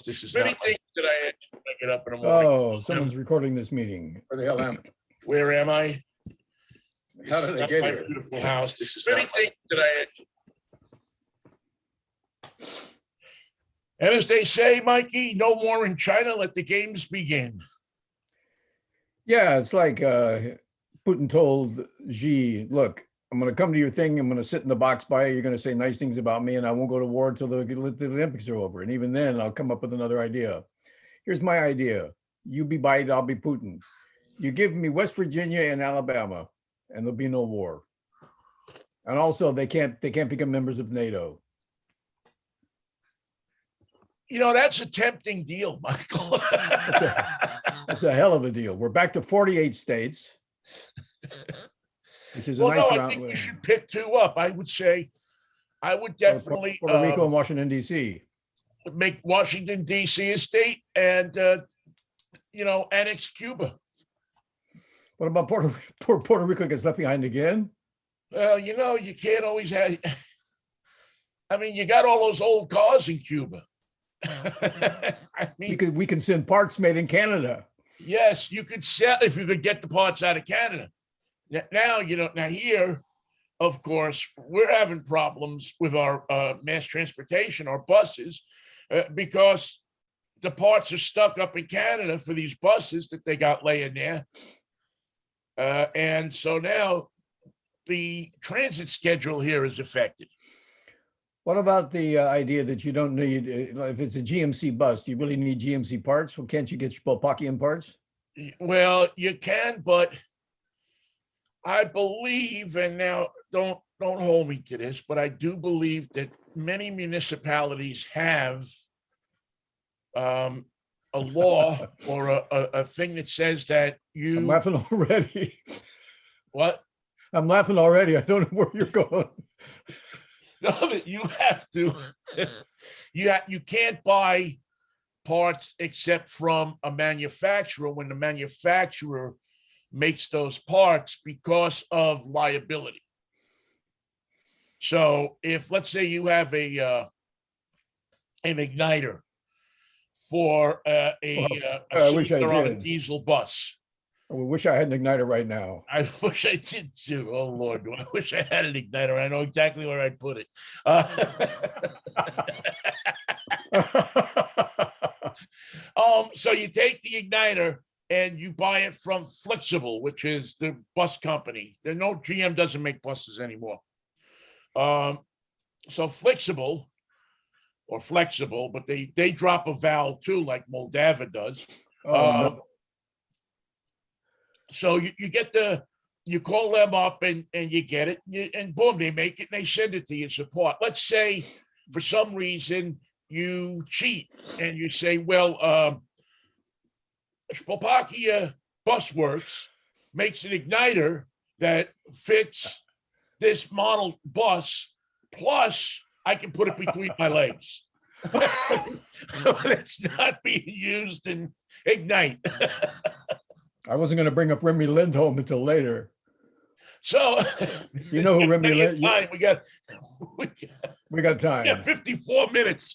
This is Many not. things that I had to get up in the morning. Oh, someone's recording this meeting. Where the hell am I? Where am I? How did I Not get my here? beautiful house. This is Many many things that I had. And as they say, Mikey, no more in China. Let the games begin. Yeah, it's like Putin told Xi, look, I'm going to come to your thing. I'm going to sit in the box by you. You're going to say nice things about me, and I won't go to war until the Olympics are over. And even then, I'll come up with another idea. Here's my idea. You be Biden, I'll be Putin. You give me West Virginia and Alabama, and there'll be no war. And also, they can't become members of NATO. You know, that's a tempting deal, Michael. It's a hell of a deal. We're back to 48 states, which is a Well, nice no, I amount. think you should pick two up. I would say, I would definitely Puerto Rico and Washington, D.C. make Washington, D.C. a state and, annex Cuba. What about Puerto Rico gets left behind again? Well, you can't always have. I mean, you got all those old cars in Cuba. I mean, We can send parts made in Canada. yes, you could sell if you could get the parts out of Canada. Now, now here, of course, we're having problems with our mass transportation, our buses, because the parts are stuck up in Canada for these buses that they got laying there. And so now the transit schedule here is affected. What about the idea that you don't need, if it's a GMC bus, do you really need GMC parts? Well, can't you get Spolpakian parts? Well, you can, but I believe, and now don't hold me to this, but I do believe that many municipalities have a law or a thing that says that I'm laughing already. What? I'm laughing already. I don't know where you're going. No, that you have to, you can't buy parts except from a manufacturer when the manufacturer makes those parts because of liability. So if, let's say, you have an igniter for a cylinder on a diesel bus. I wish I had an igniter right now. I wish I did too. Oh Lord, I wish I had an igniter. I know exactly where I'd put it. So you take the igniter and you buy it from Flexible, which is the bus company. GM doesn't make buses anymore. So Flexible, but they drop a valve too, like Moldava does. No. So you call them up and you get it, and boom, they make it and they send it to you as a part. Let's say for some reason you cheat and you say, well, Spolpakia Bus Works makes an igniter that fits this model bus, plus I can put it between my legs. It's not being used in Ignite. I wasn't going to bring up Remy Lindholm until later. So you know who Remy Lindholm? We got time. Yeah, 54 minutes.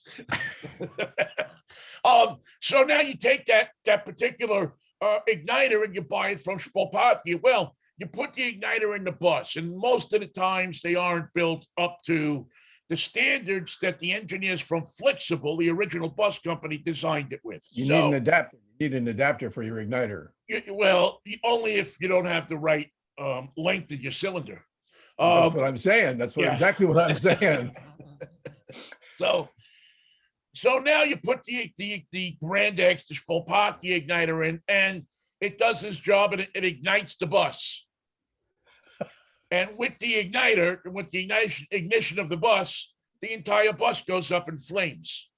So now you take that particular igniter and you buy it from Spolpakia. Well, you put the igniter in the bus, and most of the times they aren't built up to the standards that the engineers from Flexible, the original bus company, designed it with. You need an adapter. You need an adapter for your igniter. Well, only if you don't have the right length of your cylinder. That's what I'm saying. That's exactly what I'm saying. So now you put the Grand X, the Spolpakia igniter in, and it does its job, and it ignites the bus. And with the igniter, with the ignition of the bus, the entire bus goes up in flames.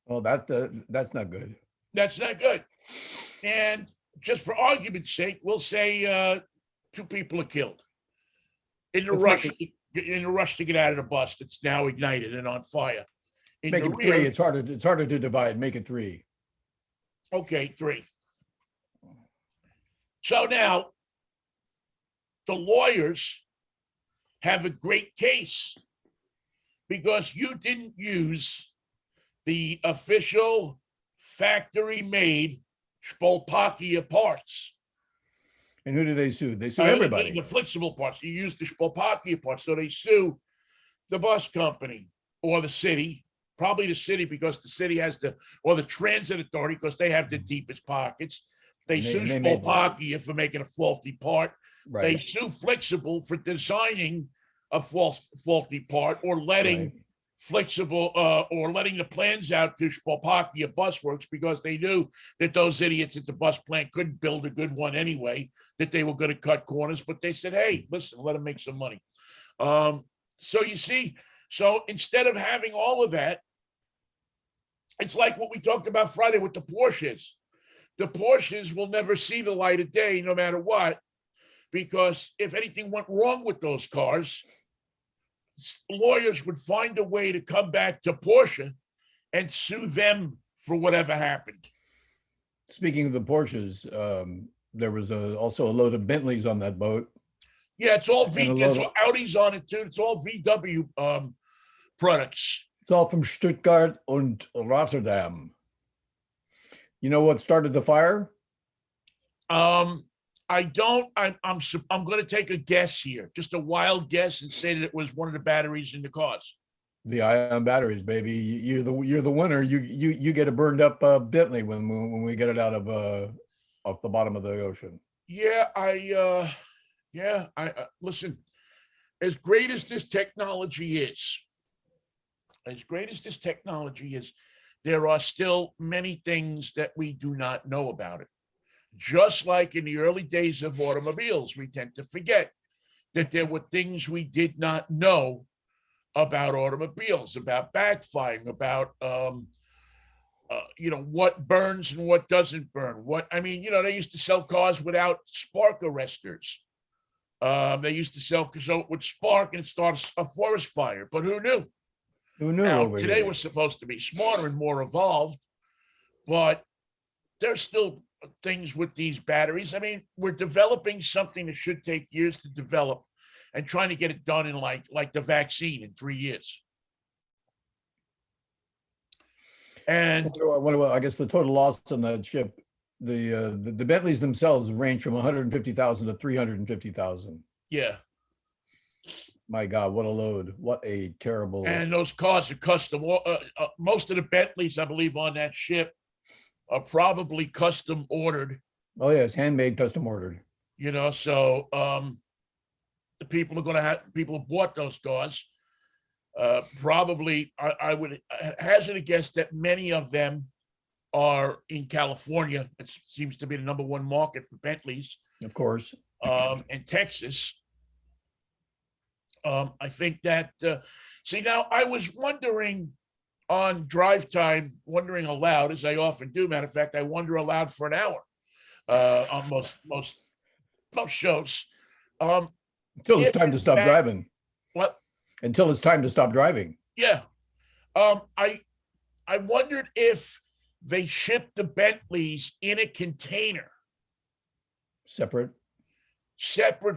Oh, that's not good. That's not good. And just for argument's sake, we'll say 2 people are killed in the rush to get out of the bus that's now ignited and on fire. Make it 3. It's harder to divide. Make it 3. Okay, 3. So now the lawyers have a great case because you didn't use the official factory-made Spolpakia parts. And who do they sue? They sue everybody. The flexible parts. You use the Spolpakia parts. So they sue the bus company or the city, probably the city because the city has or the transit authority because they have the deepest pockets. They sue Spolpakia for making a faulty part. Right. They sue Flexible for designing a faulty part or letting Flexible or letting the plans out to Spolpakia Bus Works because they knew that those idiots at the bus plant couldn't build a good one anyway, that they were going to cut corners. But they said, hey, listen, let them make some money. So you see, so instead of having all of that, it's like what we talked about Friday with the Porsches. The Porsches will never see the light of day no matter what, because if anything went wrong with those cars, lawyers would find a way to come back to Porsche and sue them for whatever happened. Speaking of the Porsches, there was also a load of Bentleys on that boat. Yeah, it's all Audi's on it too. It's all VW products. It's all from Stuttgart and Rotterdam. You know what started the fire? I don't. I'm going to take a guess here, just a wild guess, and say that it was one of the batteries in the cars. The ion batteries, baby. You're the winner. You get a burned up Bentley when we get it out of off the bottom of the ocean. Yeah, I listen. As great as this technology is, there are still many things that we do not know about it. Just like in the early days of automobiles, we tend to forget that there were things we did not know about automobiles, about backfiring, about what burns and what doesn't burn. They used to sell cars without spark arresters. They used to sell because it would spark and start a forest fire. But who knew? Who knew? Now, today we're supposed to be smarter and more evolved, but there's still things with these batteries. I mean, we're developing something that should take years to develop and trying to get it done in like the vaccine in 3 years. And I guess the total loss on that ship, the Bentleys themselves range from 150,000 to 350,000. Yeah. My God, what a load. What a terrible. And those cars are custom. Most of the Bentleys, I believe, on that ship are probably custom ordered. Oh yes, handmade, custom ordered. So the people who bought those cars probably, I would hazard a guess that many of them are in California. It seems to be the number one market for Bentleys, of course, and Texas. I think that now I was wondering on drive time, wondering aloud, as I often do. Matter of fact, I wonder aloud for an hour on most shows. Until it's time to stop driving. What? Until it's time to stop driving. Yeah. I wondered if they shipped the Bentleys in a container. Separate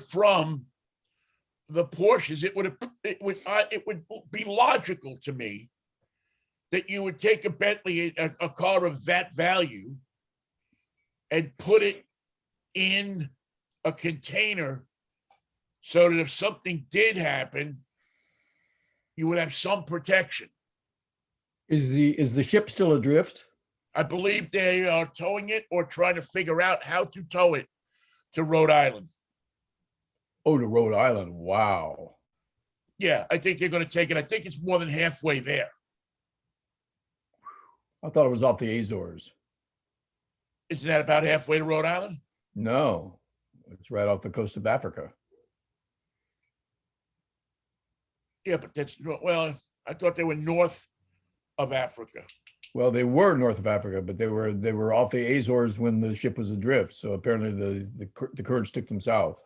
from the Porsches. It would be logical to me that you would take a Bentley, a car of that value, and put it in a container so that if something did happen, you would have some protection. Is the ship still adrift? I believe they are towing it or trying to figure out how to tow it to Rhode Island. Oh, to Rhode Island. Wow. Yeah, I think they're going to take it. I think it's more than halfway there. I thought it was off the Azores. Isn't that about halfway to Rhode Island? No, it's right off the coast of Africa. Yeah, but I thought they were north of Africa. Well, they were north of Africa, but they were off the Azores when the ship was adrift. So apparently the currents took them south.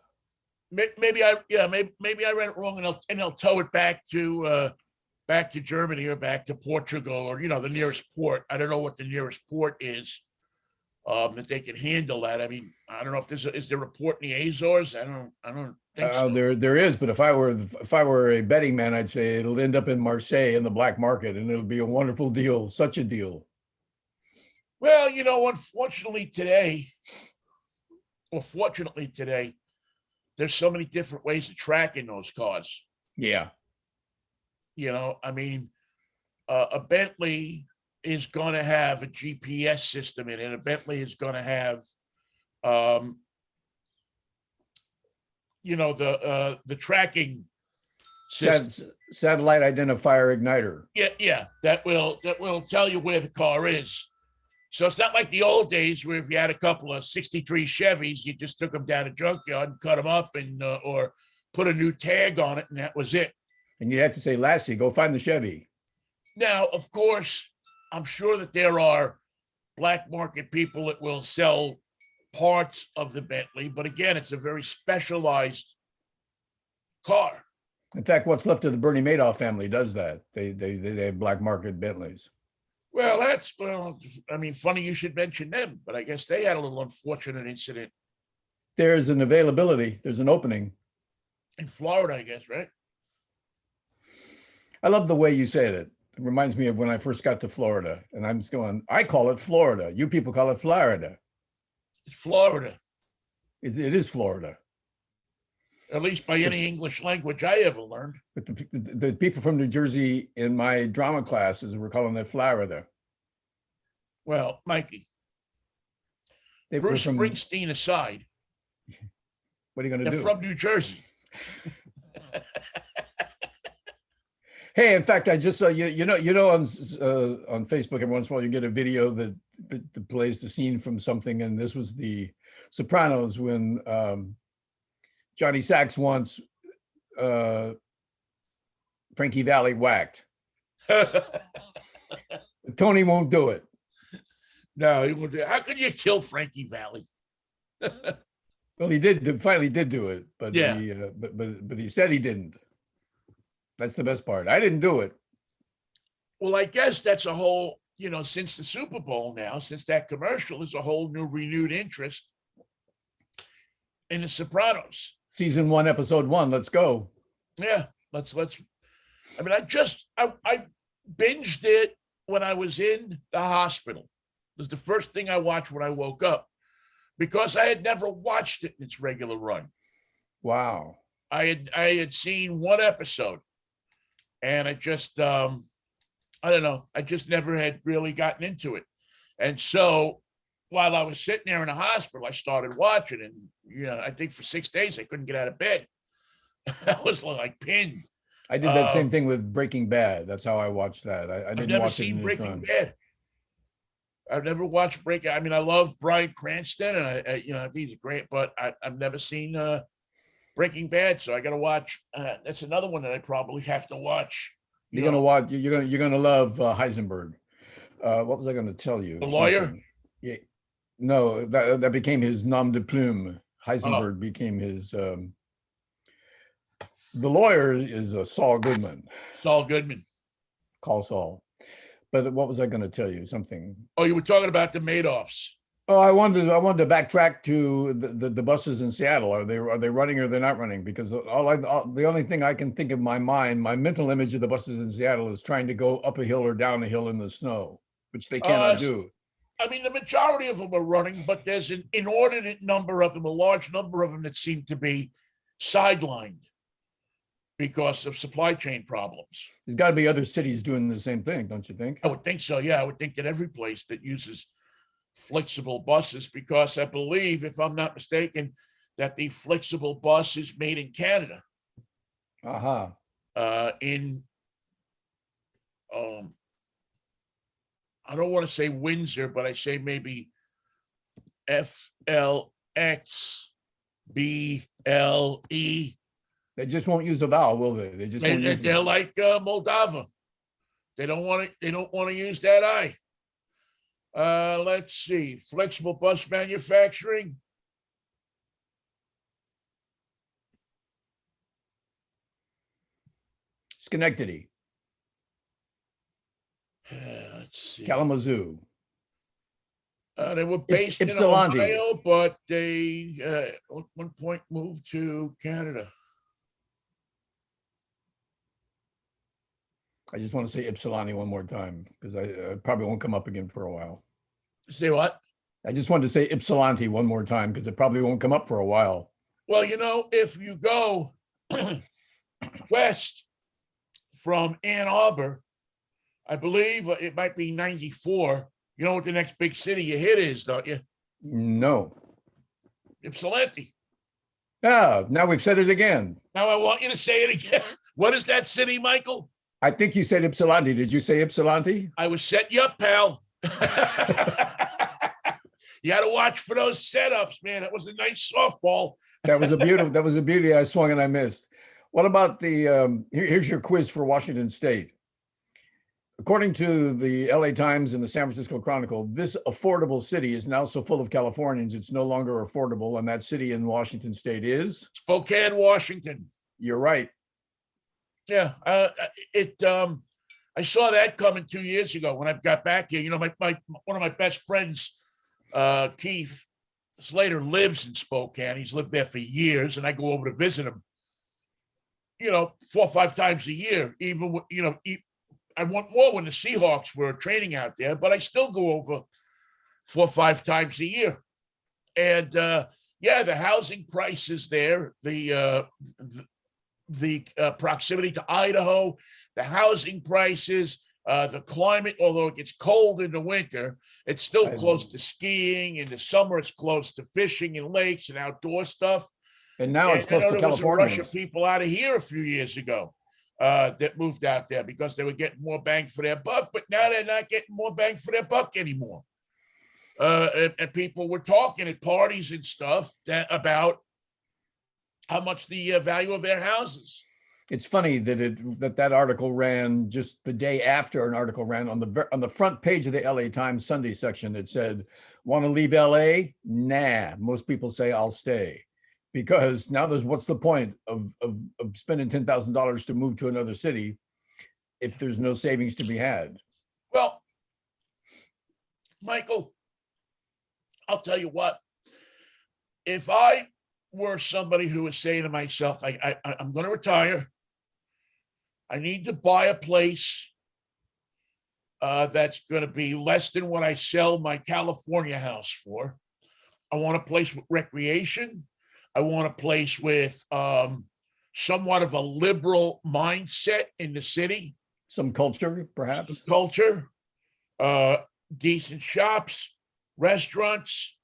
Maybe I read it wrong, and they'll tow it back to Germany or back to Portugal or the nearest port. I don't know what the nearest port is that they can handle that. I mean, I don't know if is there a port in the Azores? I don't think so. There is, but if I were a betting man, I'd say it'll end up in Marseille in the black market, and it'll be a wonderful deal. Such a deal. Well, fortunately today, there's so many different ways of tracking those cars. Yeah. I mean, a Bentley is going to have a GPS system in it. A Bentley is going to have, the tracking system. Satellite identifier igniter. Yeah, that will tell you where the car is. So it's not like the old days where if you had a couple of 63 Chevys, you just took them down to junkyard and cut them up and or put a new tag on it, and that was it. And you have to say, Lassie, go find the Chevy. Now, of course, I'm sure that there are black market people that will sell parts of the Bentley, but again, it's a very specialized car. In fact, what's left of the Bernie Madoff family does that. They have black market Bentleys. Well, funny you should mention them, but I guess they had a little unfortunate incident There's an availability. There's an opening. in Florida, I guess, right? I love the way you say that. It reminds me of when I first got to Florida, and I'm just going, I call it Florida. You people call it Florida. It's Florida, It is Florida. at least by any English language I ever learned. But the people from New Jersey in my drama classes were calling it Florida. Well, Mikey, They were Bruce from, Springsteen aside, what are you going to they're do? from New Jersey. Hey, in fact, I just saw on Facebook every once in a while you get a video that plays the scene from something, and this was the Sopranos when Johnny Sacks wants Frankie Valli whacked. Tony won't do it. No, he won't do it. How could you kill Frankie Valli? Well, he finally did do it, but Yeah. but he said he didn't. That's the best part. I didn't do it. Well, I guess that's a whole, since the Super Bowl now, since that commercial, is a whole new renewed interest in the Sopranos. Season 1, episode 1. Let's go. Yeah, let's. I mean, I binged it when I was in the hospital. It was the first thing I watched when I woke up because I had never watched it in its regular run. Wow. I had seen one episode, and I just I don't know. I just never had really gotten into it, and so while I was sitting there in the hospital, I started watching, and I think for 6 days I couldn't get out of bed. I was like pinned. I did that same thing with Breaking Bad. That's how I watched that. I didn't watch it in this Breaking run. Bad. I've never watched Breaking. I mean, I love Bryan Cranston, and I think he's great, but I've never seen Breaking Bad, so I got to watch. That's another one that I probably have to watch. You're gonna watch. You're gonna love Heisenberg. What was I going to tell you? The lawyer? Something. Yeah. No, that became his nom de plume. Heisenberg became his. The lawyer is Saul Goodman. Saul Goodman. Call Saul. But what was I going to tell you? Something. Oh, you were talking about the Madoffs. Oh, I wanted to backtrack to the buses in Seattle. Are they running or they're not running? Because the only thing I can think of my mental image of the buses in Seattle is trying to go up a hill or down a hill in the snow, which they cannot do. I mean, the majority of them are running, but there's an inordinate number of them, a large number of them that seem to be sidelined because of supply chain problems. There's got to be other cities doing the same thing, don't you think? I would think so. Yeah, I would think that every place that uses flexible buses, because I believe, if I'm not mistaken, that the flexible bus is made in Canada. In I don't want to say Windsor, but I say maybe FLXBLE. They just won't use a vowel, will they? They just won't use They're like Moldova. They don't want to use that I. Let's see. Flexible bus manufacturing. Schenectady. Let's see. Kalamazoo. They were based in Ypsilanti. Ohio, but they at one point moved to Canada. I just want to say Ypsilanti one more time because I probably won't come up again for a while. Say what? I just wanted to say Ypsilanti one more time because it probably won't come up for a while. Well, if you go west from Ann Arbor, I believe it might be 94. You know what the next big city you hit is, don't you? No. Ypsilanti. Ah, now we've said it again. Now I want you to say it again. What is that city, Michael? I think you said Ypsilanti. Did you say Ypsilanti? I was setting you up, pal. You got to watch for those setups, man. That was a nice softball. That was a beauty I swung and I missed. What about here's your quiz for Washington State. According to the LA Times and the San Francisco Chronicle, this affordable city is now so full of Californians, it's no longer affordable. And that city in Washington State is? Spokane, Washington. You're right. Yeah. I saw that coming 2 years ago when I got back here. My one of my best friends, Keith Slater, lives in Spokane. He's lived there for years, and I go over to visit him, 4 or 5 times a year. Even, I want more when the Seahawks were training out there, but I still go over 4 or 5 times a year. And the housing prices there, the proximity to Idaho, the housing prices, the climate, although it gets cold in the winter, it's still close to skiing. In the summer, it's close to fishing and lakes and outdoor stuff. And now it's close to California. There was a rush of people out of here a few years ago that moved out there because they were getting more bang for their buck, but now they're not getting more bang for their buck anymore. And people were talking at parties and stuff about how much the value of their houses. It's funny that article ran just the day after an article ran on the front page of the LA Times Sunday section. It said, "Want to leave LA? Nah." Most people say I'll stay, because now what's the point of spending $10,000 to move to another city if there's no savings to be had? Well, Michael, I'll tell you what. If I were somebody who was saying to myself, I'm going to retire, I need to buy a place that's going to be less than what I sell my California house for. I want a place with recreation. I want a place with somewhat of a liberal mindset in the city. Some culture, perhaps. Some culture, decent shops, restaurants,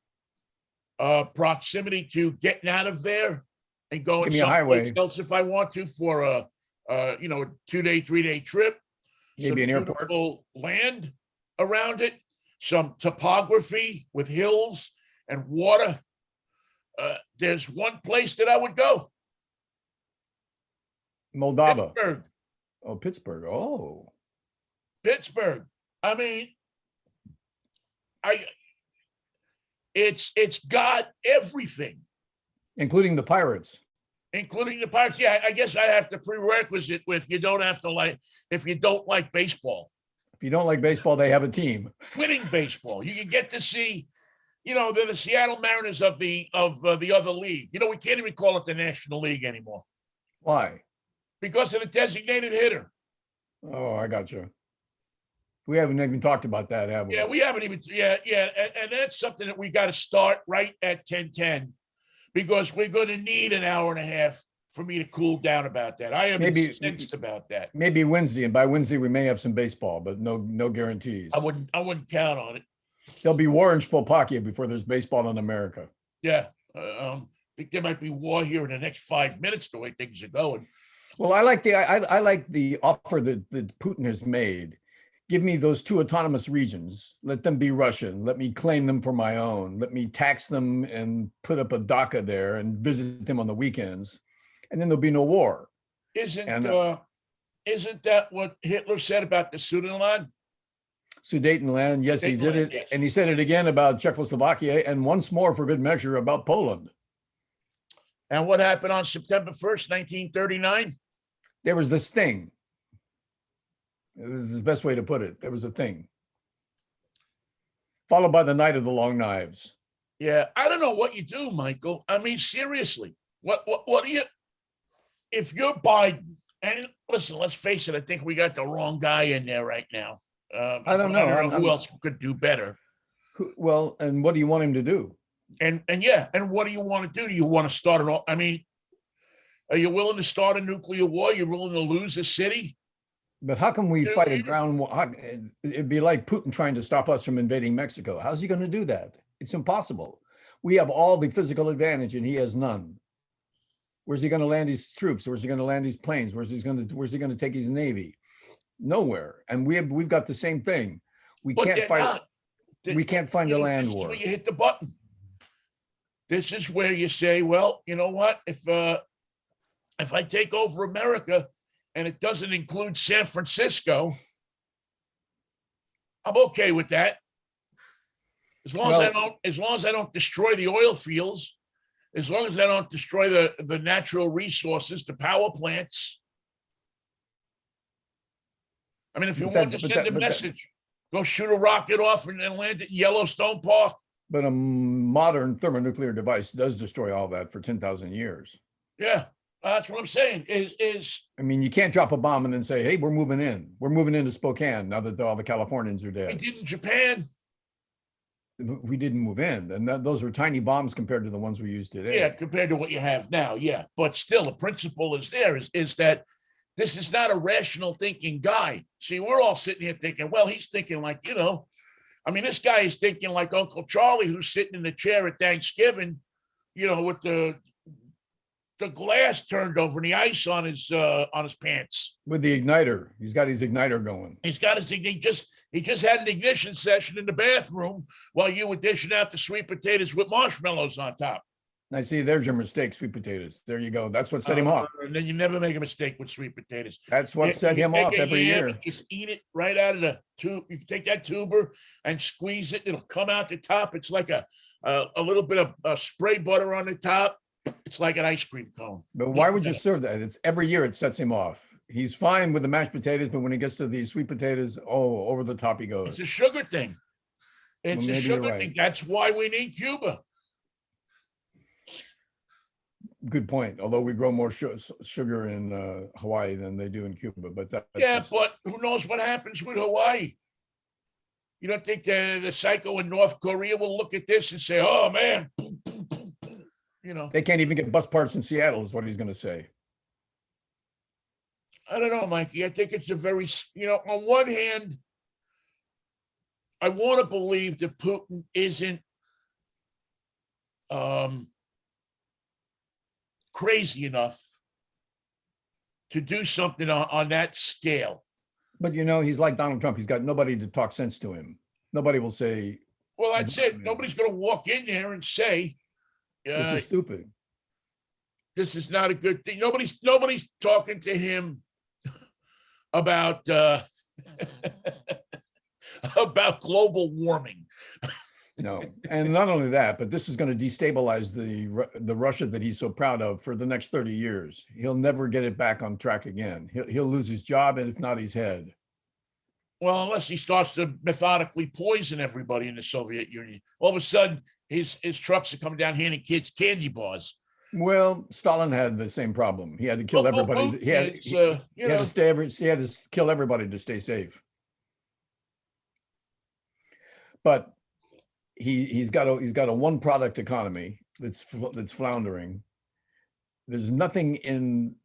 proximity to getting out of there and going someplace else if I want to for a 2-day, 3-day trip. Maybe an airport. Land around it, some topography with hills and water. There's one place that I would go. Moldova. Pittsburgh. Oh, Pittsburgh. Oh. Pittsburgh. I mean, it's got everything. Including the Pirates. Including the Pirates. Yeah, I guess I have to prerequisite with if you don't like baseball. If you don't like baseball, they have a team. Winning baseball. You can get to see, they're the Seattle Mariners of the other league. We can't even call it the National League anymore. Why? Because of the designated hitter. Oh, I got you. We haven't even talked about that, have we? Yeah, we haven't even. Yeah. And that's something that we got to start right at 10:10, because we're going to need an hour and a half for me to cool down about that. I am incensed about that. Maybe Wednesday, and by Wednesday we may have some baseball, but no guarantees. I wouldn't count on it. There'll be war in Slovakia before there's baseball in America. Yeah, I think there might be war here in the next 5 minutes. The way things are going. Well, I like the offer that Putin has made. Give me those 2 autonomous regions. Let them be Russian. Let me claim them for my own. Let me tax them and put up a dacha there and visit them on the weekends. And then there'll be no war. Isn't that what Hitler said about the Sudetenland? Sudetenland, yes, he did it. Yes. And he said it again about Czechoslovakia, and once more, for good measure, about Poland. And what happened on September 1st, 1939? There was this thing. This is the best way to put it. There was a thing. Followed by the Night of the Long Knives. Yeah, I don't know what you do, Michael. I mean, seriously, what do you, if you're Biden, and listen, let's face it, I think we got the wrong guy in there right now. I don't know who else could do better. Well, and what do you want him to do? And yeah, and what do you want to do? Do you want to start it all? I mean, are you willing to start a nuclear war? You're willing to lose a city? But how can we fight a ground war? It'd be like Putin trying to stop us from invading Mexico. How's he going to do that? It's impossible. We have all the physical advantage and he has none. Where's he going to land his troops? Where's he going to land his planes? Where's he going to take his navy? Nowhere. And we've got the same thing. We can't fight. We can't find a land war. You hit the button. This is where you say, well, you know what? If I take over America and it doesn't include San Francisco, I'm okay with that. As long as I don't destroy the oil fields, as long as I don't destroy the natural resources, the power plants. I mean, if you want to send a message, go shoot a rocket off and then land it in Yellowstone Park. But a modern thermonuclear device does destroy all that for 10,000 years. Yeah, that's what I'm saying. I mean, you can't drop a bomb and then say, hey, we're moving in. We're moving into Spokane now that all the Californians are dead. We did in Japan. We didn't move in. And those were tiny bombs compared to the ones we use today. Yeah, compared to what you have now. Yeah. But still, the principle is there is that this is not a rational thinking guy. See, we're all sitting here thinking, well, he's thinking like, I mean, this guy is thinking like Uncle Charlie, who's sitting in the chair at Thanksgiving, with the glass turned over and the ice on his pants. With the igniter. He's got his igniter going. He just had an ignition session in the bathroom while you were dishing out the sweet potatoes with marshmallows on top. I see, there's your mistake, sweet potatoes. There you go. That's what set him off. And then you never make a mistake with sweet potatoes. That's what set him off every year. Just eat it right out of the tube. You can take that tuber and squeeze it. It'll come out the top. It's like a little bit of spray butter on the top. It's like an ice cream cone. But why would you serve that? It's every year it sets him off. He's fine with the mashed potatoes, but when he gets to the sweet potatoes, over the top he goes. It's a sugar thing. It's a sugar thing. That's why we need Cuba. Good point. Although we grow more sugar in Hawaii than they do in Cuba, but but who knows what happens with Hawaii? You don't think the psycho in North Korea will look at this and say, "Oh man, they can't even get bus parts in Seattle," is what he's going to say. I don't know, Mikey. I think it's a very, on one hand, I want to believe that Putin isn't crazy enough to do something on that scale. But he's like Donald Trump. He's got nobody to talk sense to him. Nobody will say, well, that's it. Nobody's going to walk in there and say, this is stupid. This is not a good thing. Nobody's talking to him about about global warming. No, and not only that, but this is going to destabilize the Russia that he's so proud of for the next 30 years. He'll never get it back on track again. He'll lose his job, and if not, his head. Well, unless he starts to methodically poison everybody in the Soviet Union. All of a sudden, his trucks are coming down handing kids candy bars. Well, Stalin had the same problem. He had to kill everybody. He had to kill everybody to stay safe. But he's got a one product economy that's floundering. There's nothing in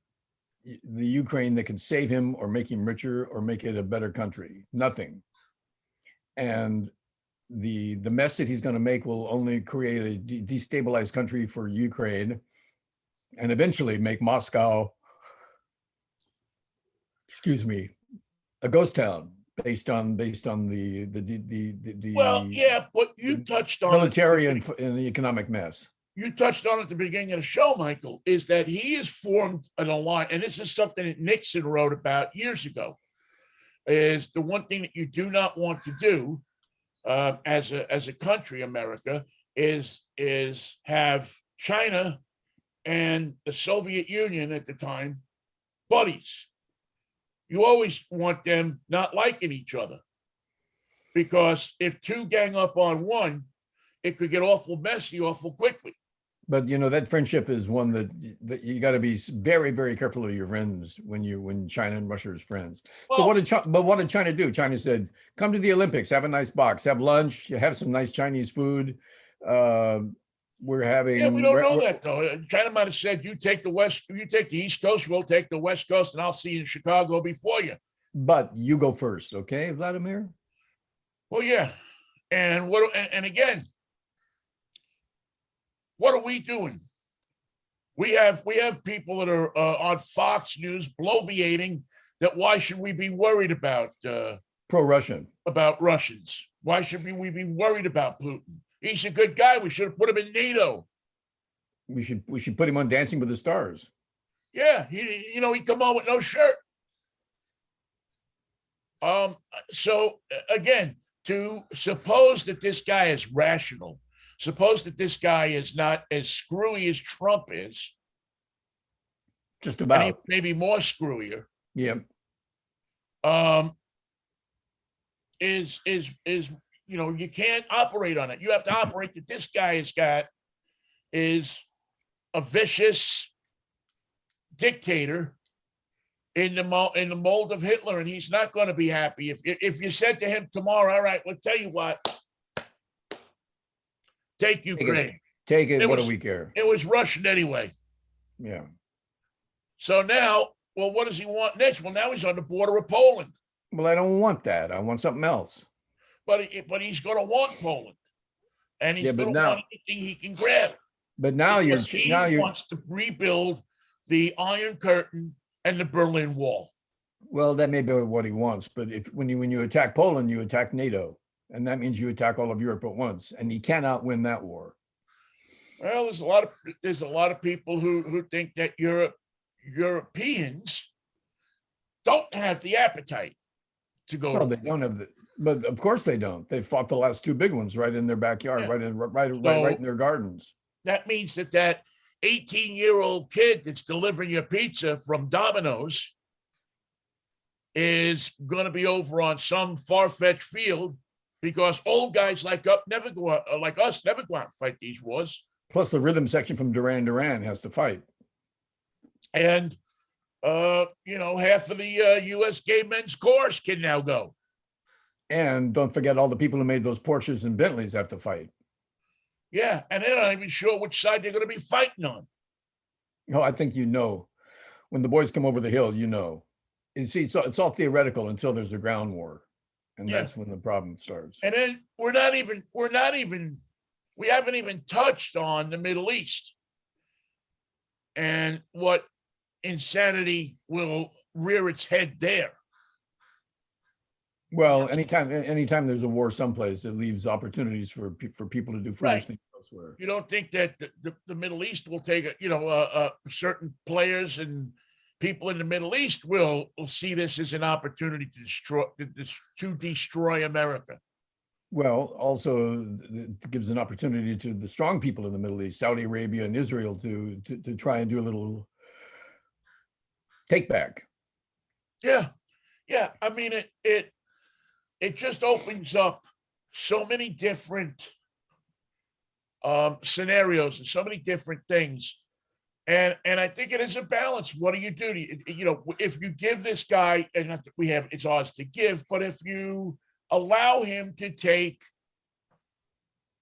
the Ukraine that can save him or make him richer or make it a better country. Nothing. And the mess that he's going to make will only create a destabilized country for Ukraine, and eventually make Moscow, a ghost town based on the well, yeah, but you touched on military and the economic mess. You touched on at the beginning of the show, Michael, is that he has formed an alliance, and this is something that Nixon wrote about years ago. Is the one thing that you do not want to do as a country, America, is have China and the Soviet Union at the time buddies. You always want them not liking each other, because if two gang up on one, it could get awful messy awful quickly. But you know, that friendship is one that you got to be very, very careful of your friends when China and Russia is friends. So Well, what did China do? China said, come to the Olympics, have a nice box, have lunch, have some nice Chinese food. Uh, we're yeah, we having don't know that though. China might have said, "You take the East Coast, we'll take the West Coast, and I'll see you in Chicago before you." but you go first, okay, Vladimir? Well, yeah, and and again, what are we doing? We have people that are on Fox News bloviating that why should we be worried Pro-Russian. about Russians? Why should we be worried about Putin? He's a good guy. We should have put him in NATO. We should put him on Dancing with the Stars. Yeah, he come on with no shirt. So again, to suppose that this guy is rational, suppose that this guy is not as screwy as Trump is, Just and about. maybe more screwier, Yeah. is you can't operate on it. You have to operate that this guy is a vicious dictator in the mold of Hitler, and he's not going to be happy if you said to him tomorrow, all right, well, tell you what, take Ukraine. Take it. What was- do we care? It was Russian anyway. Yeah. So now, well, what does he want next? Well, now he's on the border of Poland, Well, I don't want that. I want something else. but he's going to want Poland, and he's Yeah, but going to now- want anything he can grab. But now Because he wants to rebuild the Iron Curtain and the Berlin Wall. well, that may be what he wants. But when you attack Poland, you attack NATO, and that means you attack all of Europe at once, and he cannot win that war. Well, there's a lot of people who think that Europeans don't have the appetite to go. Well, they don't have the. But of course they don't. They fought the last two big ones right in their backyard, Yeah. right in their gardens. That means that 18-year-old kid that's delivering your pizza from Domino's is going to be over on some far-fetched field because old guys like us never go out and fight these wars. Plus, the rhythm section from Duran Duran has to fight. And half of the U.S. gay men's chorus can now go. And don't forget all the people who made those Porsches and Bentleys have to fight. Yeah, and they're not even sure which side they're going to be fighting on. Oh, I think when the boys come over the hill, You see, so it's all theoretical until there's a ground war, and Yeah. that's when the problem starts. And then we haven't even touched on the Middle East and what insanity will rear its head there. Well, anytime there's a war someplace, it leaves opportunities for people to do foolish Right. things elsewhere. You don't think that the Middle East will take certain players and people in the Middle East will see this as an opportunity to destroy America. Well, also it gives an opportunity to the strong people in the Middle East, Saudi Arabia and Israel, to try and do a little take back. Yeah. I mean, it just opens up so many different scenarios and so many different things. And I think it is a balance. What do you do? If you give this guy, and not that it's ours to give, but if you allow him to take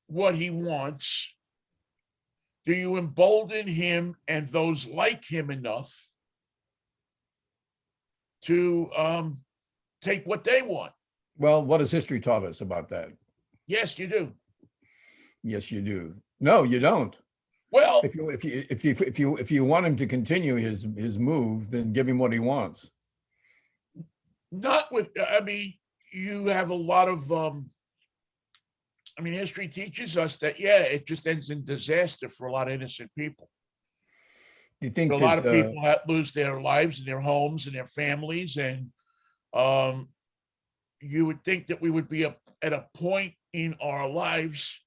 what he wants, do you embolden him and those like him enough to take what they want? Well, what has history taught us about that? Yes, you do. Yes, you do. No, you don't. Well, If you want him to continue his move, then give him what he wants. you have a lot of history teaches us that it just ends in disaster for a lot of innocent people. Do you think A lot of people lose their lives and their homes and their families, and you would think that we would be at a point in our lives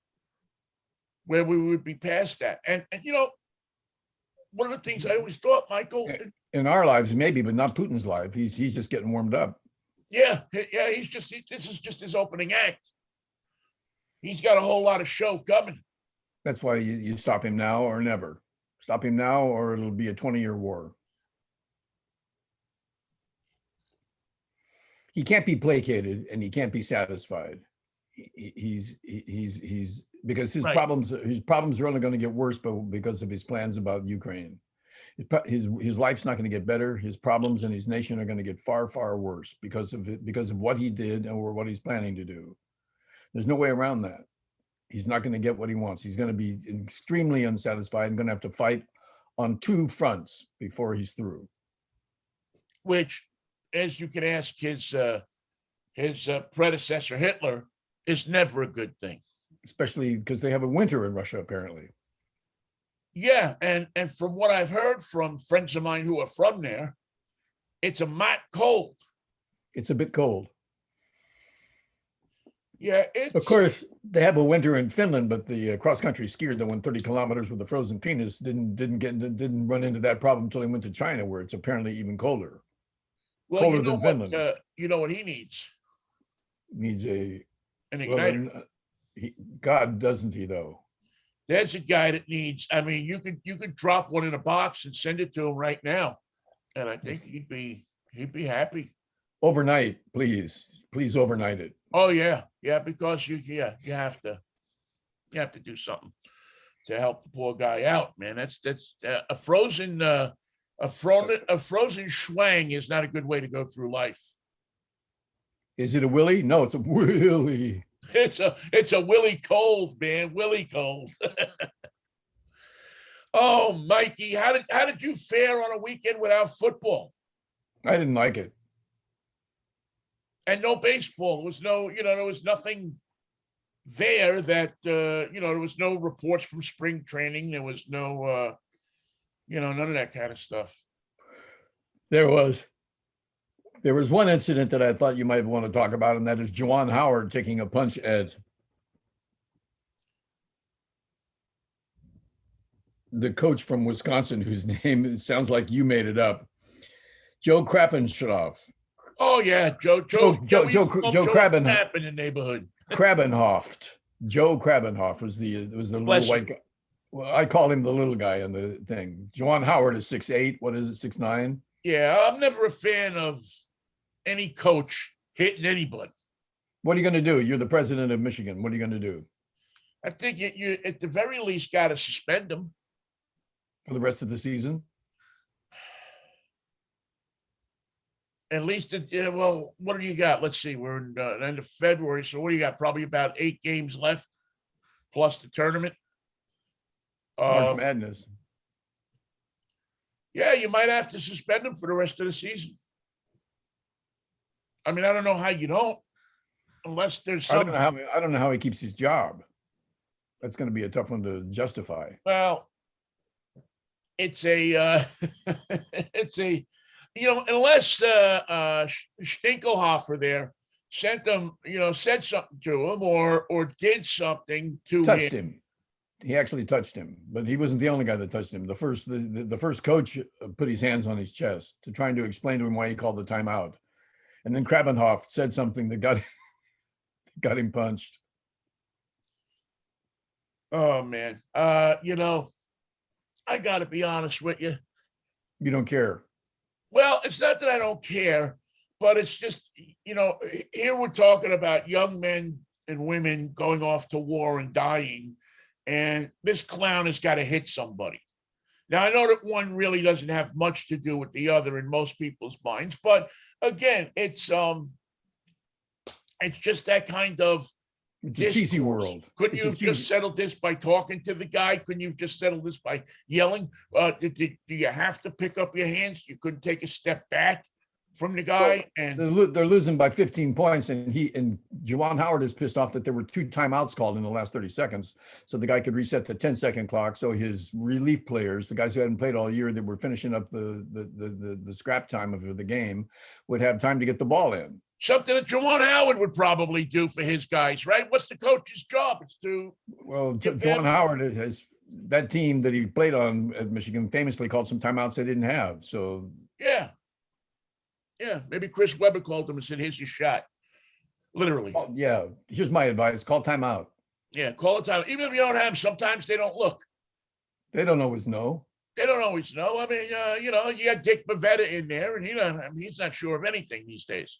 where we would be past that. And one of the things I always thought, Michael, in our lives, maybe, but not Putin's life. He's just getting warmed up. this is just his opening act. He's got a whole lot of show coming. That's why you stop him now or never. Stop him now or it'll be a 20-year war. He can't be placated and he can't be satisfied. He's because his Right. problems are only going to get worse, but because of his plans about Ukraine. His life's not going to get better. His problems and his nation are going to get far, far worse because of what he did or what he's planning to do. There's no way around that. He's not going to get what he wants. He's going to be extremely unsatisfied and going to have to fight on two fronts before he's through. Which, as you can ask his predecessor Hitler, is never a good thing. Especially because they have a winter in Russia, apparently. Yeah, and from what I've heard from friends of mine who are from there, it's a mot cold. It's a bit cold. Yeah, Of course, they have a winter in Finland, but the cross-country skier that went 30 kilometers with a frozen penis didn't run into that problem until he went to China, where it's apparently even colder. well, colder you know than what, Finland. you know what he needs? Needs An well, igniter. then, God doesn't he though? There's a guy that needs. I mean, you could drop one in a box and send it to him right now, and I think he'd be happy. Overnight, please overnight it. Oh yeah, because you have to do something to help the poor guy out, man. That's a frozen schwang is not a good way to go through life. Is it a willy? No, it's a willy. It's a Willie Cold, man. Willie Cold. Oh, Mikey, how did you fare on a weekend without football I didn't like it. and no baseball? There was nothing there that there was no reports from spring training. There was no none of that kind of stuff. There was one incident that I thought you might want to talk about, and that is Juwan Howard taking a punch at the coach from Wisconsin, whose name sounds like you made it up, Joe Krabbenshoff. Oh yeah, Joe Krabben Crap in the neighborhood. Krabbenhoft. Joe Krabbenhoff was the Bless little white guy. Well, I call him the little guy in the thing. Juwan Howard is 6'8". What is it, 6'9"? Yeah, I'm never a fan of any coach hitting anybody. What are you going to do? You're the president of Michigan. What are you going to do I think you at the very least got to suspend him. for the rest of the season? At least, well, what do you got? Let's see. We're in the end of February, so what do you got? Probably about 8 games left, plus the tournament. March Madness. Yeah, you might have to suspend him for the rest of the season. I mean, I don't know how you don't, unless there's I some. don't know how he keeps his job. That's going to be a tough one to justify. Well, it's a unless Stinkelhofer there said something to him or did something to Touched him. He actually touched him, but he wasn't the only guy that touched him. The first coach put his hands on his chest to trying to explain to him why he called the timeout. And then Krabbenhoff said something that got him punched. Oh man. I gotta be honest with you. You don't care. Well, it's not that I don't care, but it's just, here we're talking about young men and women going off to war and dying, and this clown has got to hit somebody. Now, I know that one really doesn't have much to do with the other in most people's minds, but again, it's just that kind of It's a cheesy discourse. world. Couldn't It's you a have cheesy- just settled this by talking to the guy? Couldn't you have just settled this by yelling? Do you have to pick up your hands? You couldn't take a step back from the guy? And They're losing by 15 points, and Juwan Howard is pissed off that there were 2 timeouts called in the last 30 seconds, so the guy could reset the 10-second clock. So his relief players, the guys who hadn't played all year, that were finishing up the scrap time of the game, would have time to get the ball in. something that Juwan Howard would probably do for his guys, right? What's the coach's job? It's to Well, Get Juwan that- Howard has that team that he played on at Michigan famously called some timeouts they didn't have. So yeah. Maybe Chris Webber called him and said, "Here's your shot." Literally. yeah, here's my advice: call timeout. Yeah, call the time. Even if you don't have them, sometimes they don't look. They don't always know. They don't always know. I mean, you got Dick Bavetta in there, and he's not sure of anything these days.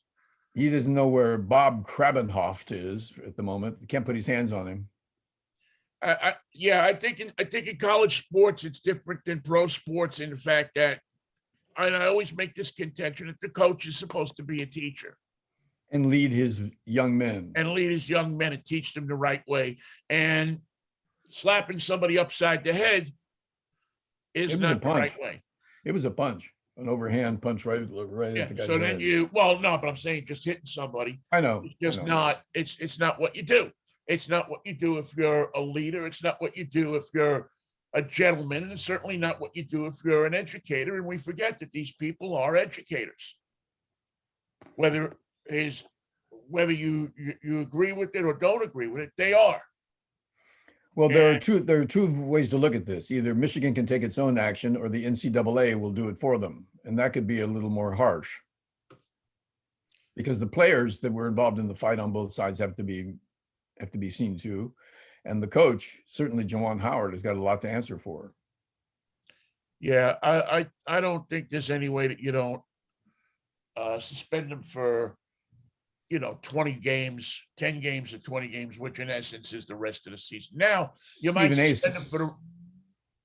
He doesn't know where Bob Krabenhoft is at the moment. He can't put his hands on him. I think in college sports it's different than pro sports in the fact that, and I always make this contention, that the coach is supposed to be a teacher And lead his young men. And teach them the right way. And slapping somebody upside the head is not the right way. It was a punch, an overhand punch right at the guy's So then head. no, but I'm saying just hitting somebody. I know. It's just not. It's not what you do. It's not what you do if you're a leader. It's not what you do if you're a gentleman, and it's certainly not what you do if you're an educator. And we forget that these people are educators. Whether you agree with it or don't agree with it, they are. Well, there are two ways to look at this. Either Michigan can take its own action, or the NCAA will do it for them, and that could be a little more harsh. Because the players that were involved in the fight on both sides have to be seen to, and the coach, certainly Juwan Howard, has got a lot to answer for. Yeah, I don't think there's any way that you don't suspend them for 20 games, 10 games or 20 games, which in essence is the rest of the season. Now you might suspend them for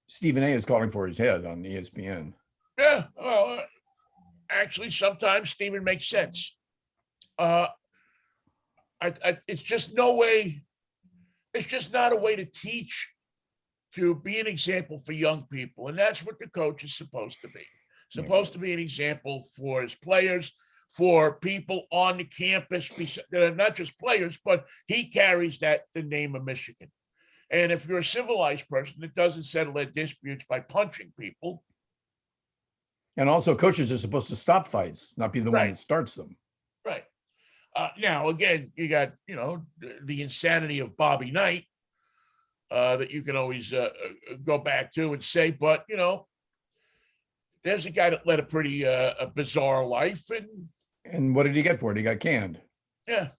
Stephen A is calling for his head on ESPN. Yeah, well, actually, sometimes Stephen makes sense. It's just no way. It's just not a way to teach, to be an example for young people, and that's what the coach is supposed to be. Supposed to be an example for his players, for people on the campus that are not just players, but he carries the name of Michigan. And if you're a civilized person that doesn't settle their disputes by punching people. And also, coaches are supposed to stop fights, not be the one that starts them. Right. Now, again, you got, the insanity of Bobby Knight that you can always go back to and say, but, there's a guy that led a pretty a bizarre life. And what did he get for it? He got canned. Yeah.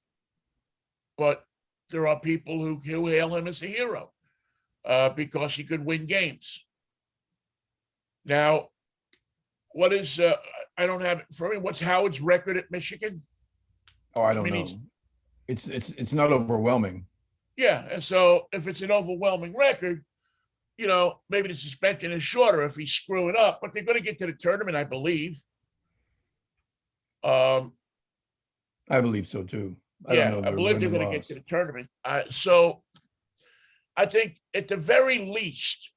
But there are people who hail him as a hero because he could win games. Now, what is, I don't have it for me, what's Howard's record at Michigan? Oh, I don't know. It's not overwhelming. Yeah, and so if it's an overwhelming record, maybe the suspension is shorter if he's screwing up, but they're going to get to the tournament, I believe. I believe so too. I believe they're going to get to the tournament. So I think at the very least,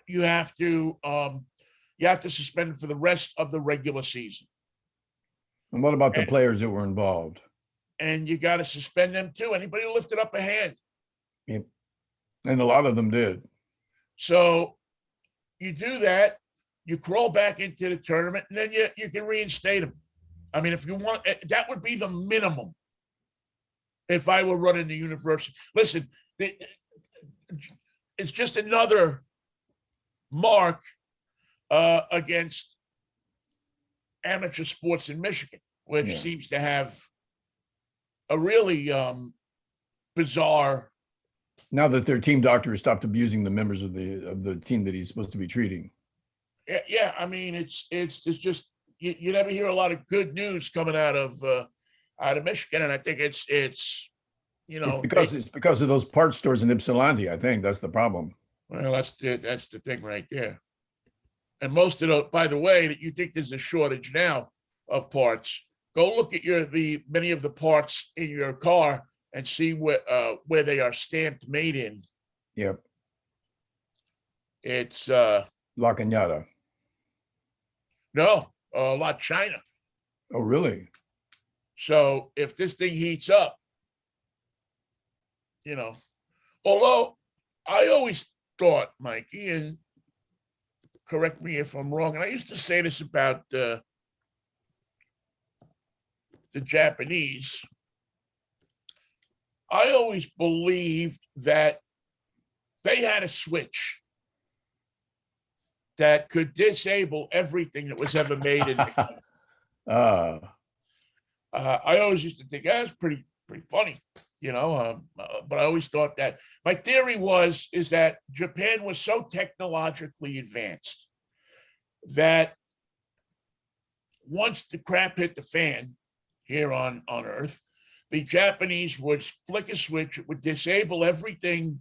you have to suspend him for the rest of the regular season. And what about the players that were involved? And you got to suspend them too. Anybody who lifted up a hand. Yep. And a lot of them did. So you do that, you crawl back into the tournament, and then you can reinstate them. I mean, if you want, that would be the minimum. If I were running the university, listen, it's just another mark against amateur sports in Michigan, which seems to have a really bizarre. Now that their team doctor has stopped abusing the members of the team that he's supposed to be treating. Yeah, I mean, it's just you never hear a lot of good news coming out of Michigan, and I think it's it's because of those parts stores in Ypsilanti. I think that's the problem. Well, that's the thing right there. And most of those, by the way, that you think there's a shortage now of parts. Go look at many of the parts in your car and see where they are stamped made in. Yep. It's La Cañada. No, La China. Oh, really? So if this thing heats up, although I always thought, Mikey, and correct me if I'm wrong, and I used to say this about the Japanese. I always believed that they had a switch that could disable everything that was ever made in the I always used to think that's pretty funny. But I always thought that my theory is that Japan was so technologically advanced that once the crap hit the fan here on Earth, the Japanese would flick a switch, it would disable everything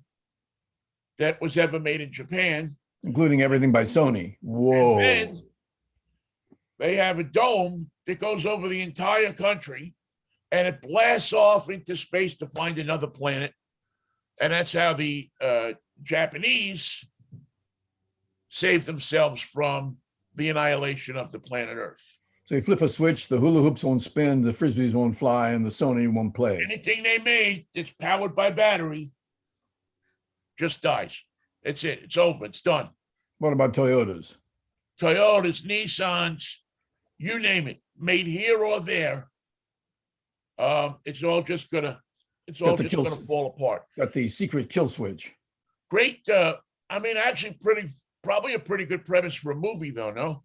that was ever made in Japan, including everything by Sony. Whoa. and then they have a dome that goes over the entire country and it blasts off into space to find another planet. And that's how the Japanese saved themselves from the annihilation of the planet Earth. So you flip a switch, the hula hoops won't spin, the frisbees won't fly, and the Sony won't play. Anything they made that's powered by battery just dies. It's it. It's over. It's done. What about Toyotas? Toyotas, Nissans, you name it, made here or there. It's all just gonna fall apart. Got the secret kill switch. Great. Actually, probably a pretty good premise for a movie, though. No.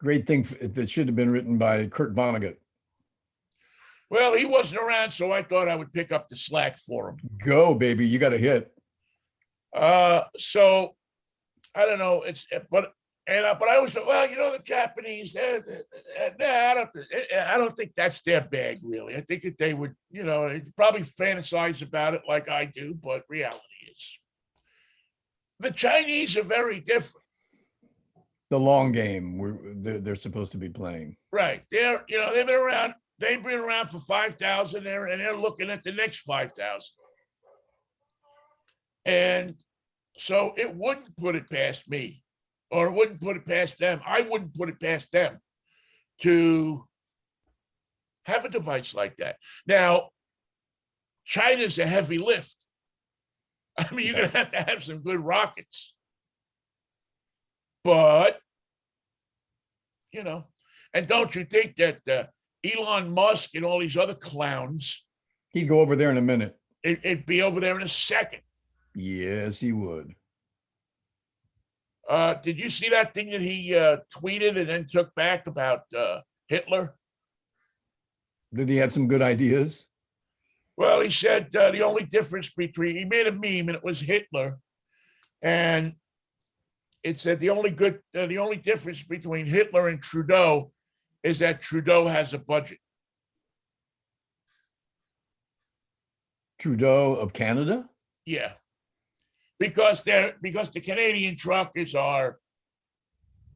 Great thing that should have been written by Kurt Vonnegut. Well, he wasn't around, so I thought I would pick up the slack for him. Go, baby. You got a hit. So I don't know. But I always thought, well, the Japanese, I don't think that's their bag, really. I think that they would, probably fantasize about it like I do, but reality is the Chinese are very different. The long game they're supposed to be playing. Right. They've been around for 5,000 there, and they're looking at the next 5,000. And so it wouldn't put it past me, or it wouldn't put it past them. I wouldn't put it past them to have a device like that. Now, China's a heavy lift. I mean, you're going to have some good rockets. But, and don't you think that Elon Musk and all these other clowns, he'd go over there in a minute. It'd be over there in a second. Yes, he would. Did you see that thing that he tweeted and then took back about Hitler? Did he have some good ideas? Well, he said the only difference he made a meme and it was Hitler. And it said the only difference between Hitler and Trudeau is that Trudeau has a budget. Trudeau of Canada? Yeah. Because the Canadian truckers are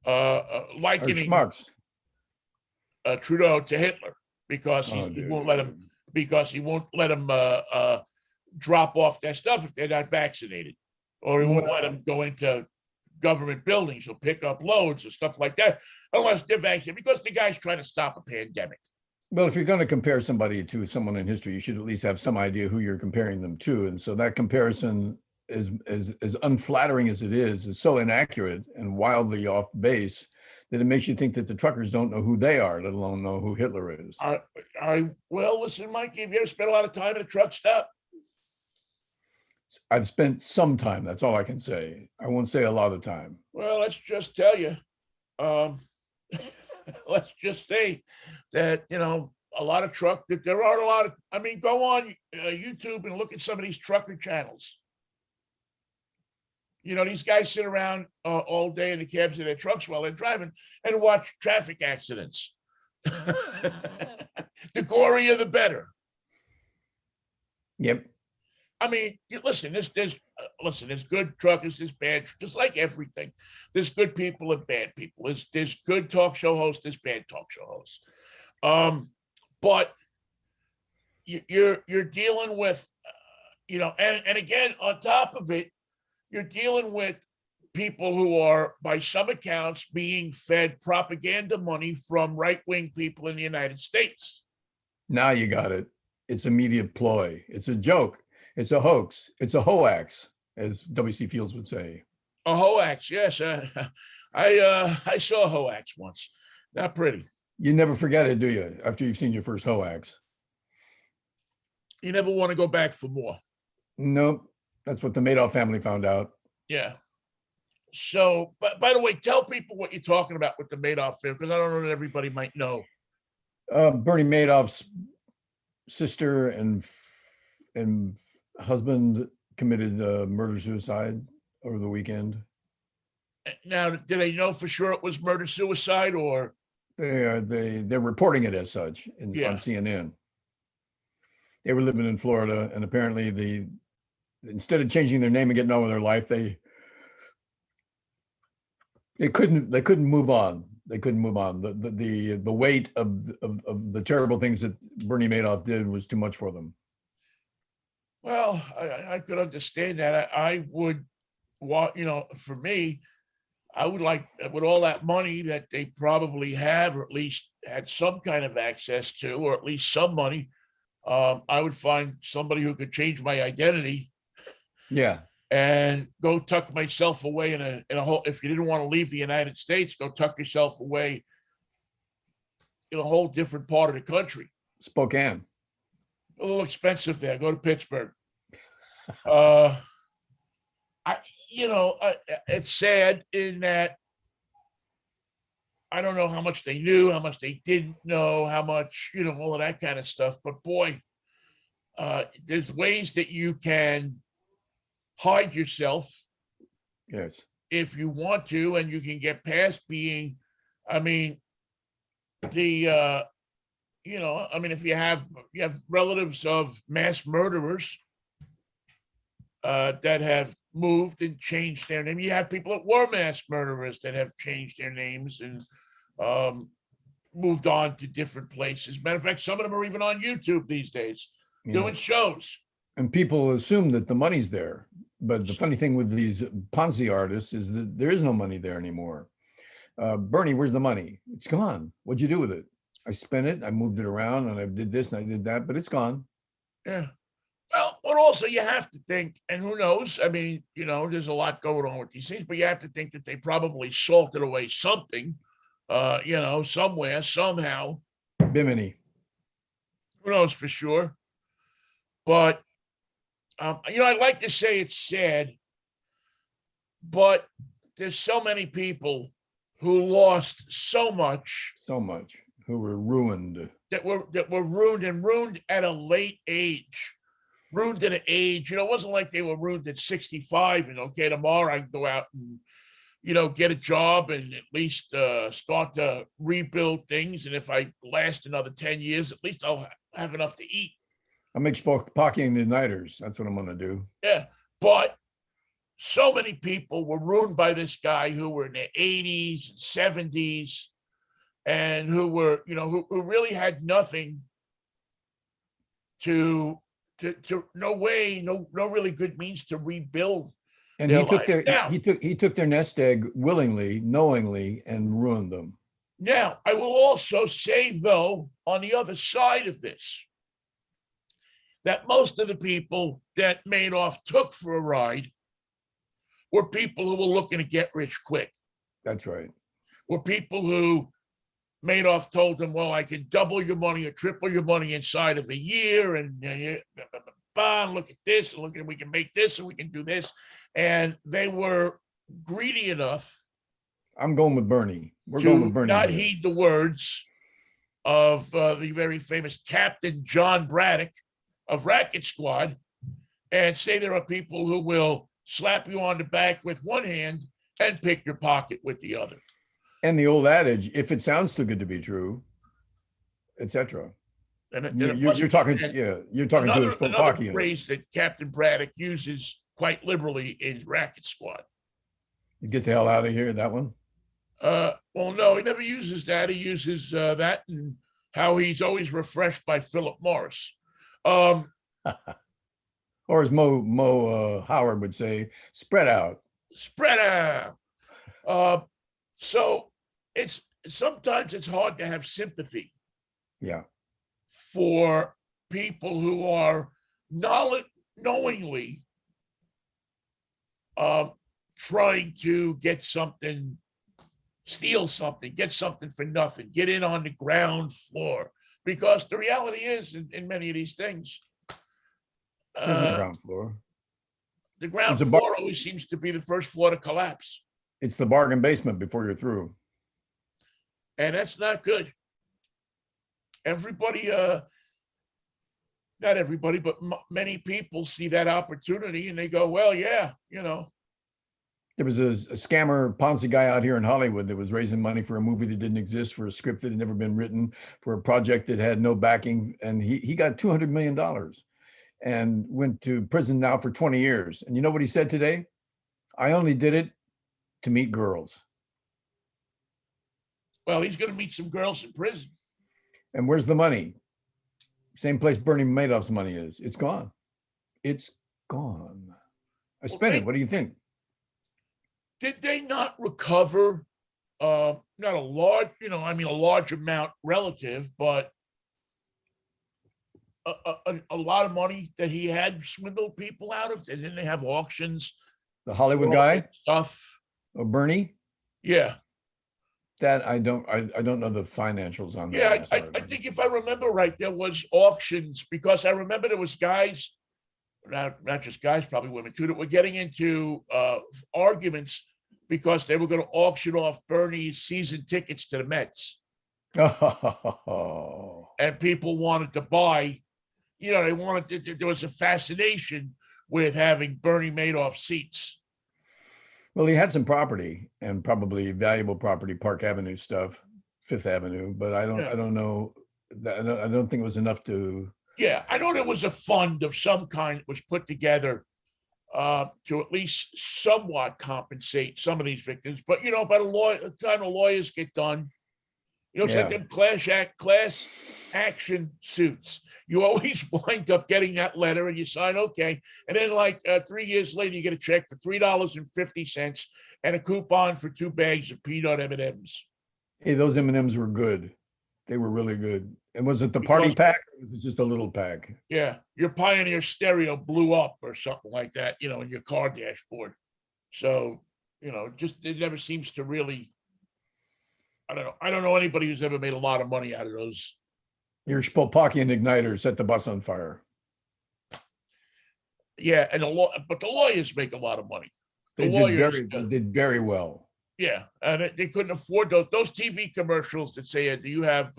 likening Trudeau to Hitler because he won't let him drop off their stuff if they're not vaccinated, or he won't let them go into government buildings or pick up loads or stuff like that unless they're vaccinated, because the guy's trying to stop a pandemic. Well, if you're going to compare somebody to someone in history, you should at least have some idea who you're comparing them to, and so that comparison is as unflattering as it is so inaccurate and wildly off base that it makes you think that the truckers don't know who they are, let alone know who Hitler is. Well, listen, Mikey, have you ever spent a lot of time at a truck stop? I've spent some time. That's all I can say. I won't say a lot of time. Well, let's just tell you. Let's just say that, there are a lot of, go on YouTube and look at some of these trucker channels. These guys sit around all day in the cabs of their trucks while they're driving and watch traffic accidents. The gorier, the better. Yep. I mean, listen, there's good truckers, there's bad, just like everything. There's good people and bad people. There's good talk show hosts, there's bad talk show hosts. But you're dealing with, and again, on top of it, you're dealing with people who are, by some accounts, being fed propaganda money from right-wing people in the United States. Now you got it. It's a media ploy. It's a joke. It's a hoax. It's a hoax, as W.C. Fields would say. A hoax, yes. I saw a hoax once. Not pretty. You never forget it, do you? After you've seen your first hoax. You never want to go back for more. Nope. That's what the Madoff family found out. Yeah. So, but by the way, tell people what you're talking about with the Madoff family, because I don't know that everybody might know. Bernie Madoff's sister and And husband committed murder-suicide over the weekend. Now, do they know for sure it was murder-suicide or? They're reporting it as such Yeah. on CNN. They were living in Florida, and apparently instead of changing their name and getting on with their life, they couldn't move on. They couldn't move on. The weight of the terrible things that Bernie Madoff did was too much for them. Well, I could understand that. I would want, for me, I would like, with all that money that they probably have, or at least had some kind of access to, or at least some money, I would find somebody who could change my identity. Yeah. And go tuck myself away in a whole, if you didn't want to leave the United States, go tuck yourself away in a whole different part of the country. Spokane. A little expensive there. Go to Pittsburgh. It's sad in that I don't know how much they knew, how much they didn't know, how much, all of that kind of stuff. But boy, there's ways that you can hide yourself. Yes. If you want to, and you can get past being, if you have relatives of mass murderers that have moved and changed their name. You have people that were mass murderers that have changed their names and moved on to different places. Matter of fact, some of them are even on YouTube these days doing shows. And people assume that the money's there. But the funny thing with these Ponzi artists is that there is no money there anymore. Bernie, where's the money? It's gone. What'd you do with it? I spent it. I moved it around and I did this and I did that, but it's gone. Yeah. Well, but also you have to think, and who knows? There's a lot going on with these things, but you have to think that they probably salted away something, somewhere, somehow. Bimini. Who knows for sure? But, I'd like to say it's sad, but there's so many people who lost so much, who were ruined, that were ruined at a late age. Ruined at an age, it wasn't like they were ruined at 65 and okay, tomorrow I can go out and, get a job and at least start to rebuild things. And if I last another 10 years, at least I'll have enough to eat. I'll make Spokane Igniters. That's what I'm going to do. Yeah. But so many people were ruined by this guy who were in their 80s and 70s and who were, who really had nothing to no really good means to rebuild. And he took their nest egg willingly, knowingly, and ruined them. Now, I will also say, though, on the other side of this, that most of the people that Madoff took for a ride were people who were looking to get rich quick. That's right. Were people who Madoff told them, well, I can double your money or triple your money inside of a year. And look at this, and we can make this and we can do this. And they were greedy enough. I'm going with Bernie. We're going with Bernie. Not heed the words of the very famous Captain John Braddock of Racket Squad and say there are people who will slap you on the back with one hand and pick your pocket with the other. And the old adage, if it sounds too good to be true, etc. And you're talking to a Spokakian. Phrase that Captain Braddock uses quite liberally in Racket Squad. You get the hell out of here, that one? Well, no, he never uses that. He uses that and how he's always refreshed by Philip Morris. Or as Mo Howard would say, spread out. Spread out. So sometimes it's hard to have sympathy. Yeah. For people who are knowingly trying to get something, steal something, get something for nothing, get in on the ground floor. Because the reality is, in many of these things, there's no ground floor. The ground floor always seems to be the first floor to collapse. It's the bargain basement before you're through. And that's not good. Everybody, not everybody, but many people see that opportunity and they go, well, yeah, There was a scammer Ponzi guy out here in Hollywood that was raising money for a movie that didn't exist, for a script that had never been written, for a project that had no backing. And he got $200 million and went to prison now for 20 years. And you know what he said today? I only did it to meet girls. well, he's going to meet some girls in prison. And where's the money? Same place Bernie Madoff's money is. It's gone. It's gone. I spent it. What do you think? Did they not recover not a large, a large amount relative, but a lot of money that he had swindled people out of? And then they have auctions. The Hollywood for all guy? that stuff. Or Bernie? Yeah. That I don't know the financials on that. Yeah, I'm sorry. I think if I remember right, there was auctions, because I remember there was guys, not just guys, probably women too, that were getting into arguments because they were going to auction off Bernie's season tickets to the Mets. Oh. And people wanted to buy, there was a fascination with having Bernie Madoff seats. Well, he had some property, and probably valuable property, Park Avenue stuff, Fifth Avenue, but I don't know. I don't think it was enough to. Yeah, I know there was a fund of some kind that was put together to at least somewhat compensate some of these victims. But by the time the lawyers get done, it's like them class action suits. You always wind up getting that letter and you sign okay, and then like 3 years later you get a check for $3.50 and a coupon for 2 bags of peanut M&Ms. Hey, those M&Ms were good. They were really good. And was it the party pack, or was it just a little pack? Yeah, your Pioneer stereo blew up or something like that, in your car dashboard. So, just it never seems to really. I don't know anybody who's ever made a lot of money out of those. Your Spolpakian igniter set the bus on fire. Yeah, and but the lawyers make a lot of money. They did very well. Yeah, and they couldn't afford those TV commercials that say, "Do you have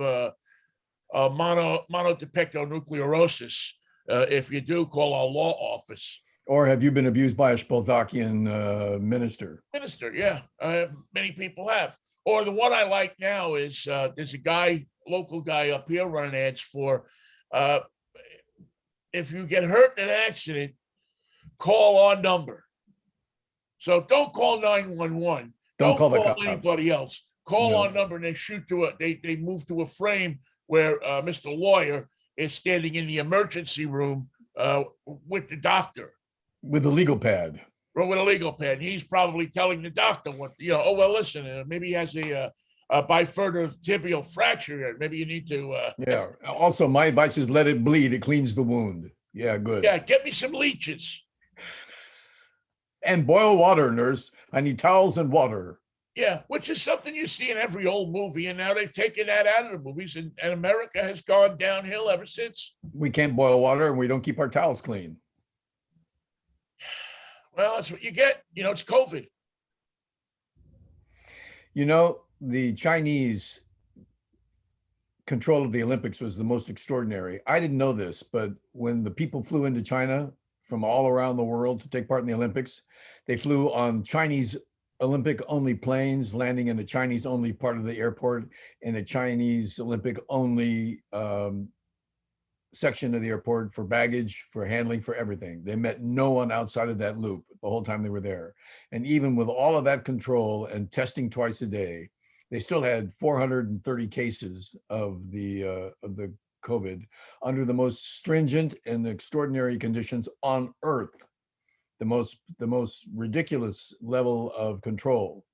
monodepectonuclearosis? If you do, call our law office." Or have you been abused by a Spoltakian minister? Yeah, many people have. Or the one I like now is there's a local guy up here running ads for, if you get hurt in an accident, call our number. So don't call 911. Don't call anybody else. Call our number, and they move to a frame where Mr. Lawyer is standing in the emergency room with the doctor. With a legal pad. Or with a legal pad. He's probably telling the doctor listen, maybe he has a bifurcative tibial fracture here. Maybe you need to. Yeah. Also, my advice is let it bleed. It cleans the wound. Yeah, good. Yeah, get me some leeches. And boil water, nurse. I need towels and water. Yeah, which is something you see in every old movie, and now they've taken that out of the movies, and America has gone downhill ever since. We can't boil water, and we don't keep our towels clean. Well, that's what you get. It's COVID. The Chinese control of the Olympics was the most extraordinary. I didn't know this, but when the people flew into China from all around the world to take part in the Olympics, they flew on Chinese Olympic-only planes, landing in a Chinese-only part of the airport, in a Chinese Olympic-only section of the airport for baggage, for handling, for everything. They met no one outside of that loop the whole time they were there. And even with all of that control and testing twice a day, they still had 430 cases of the COVID under the most stringent and extraordinary conditions on Earth, the most ridiculous level of control.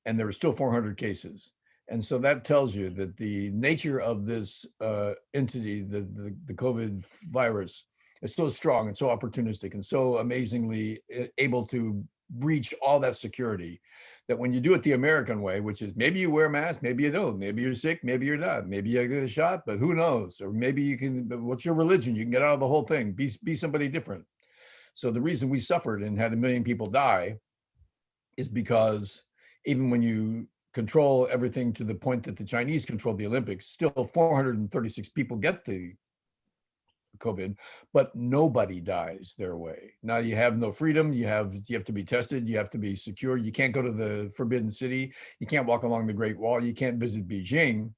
And there were still 400 cases. And so that tells you that the nature of this entity, the COVID virus, is so strong and so opportunistic and so amazingly able to breach all that security, that when you do it the American way, which is maybe you wear a mask, maybe you don't, maybe you're sick, maybe you're not, maybe you get a shot, but who knows? Or maybe you can, what's your religion? You can get out of the whole thing, be somebody different. So the reason we suffered and had 1 million people die is because even when you control everything to the point that the Chinese controlled the Olympics, still 436 people get the COVID, but nobody dies their way. Now you have no freedom. You have to be tested. You have to be secure. You can't go to the Forbidden City. You can't walk along the Great Wall. You can't visit Beijing,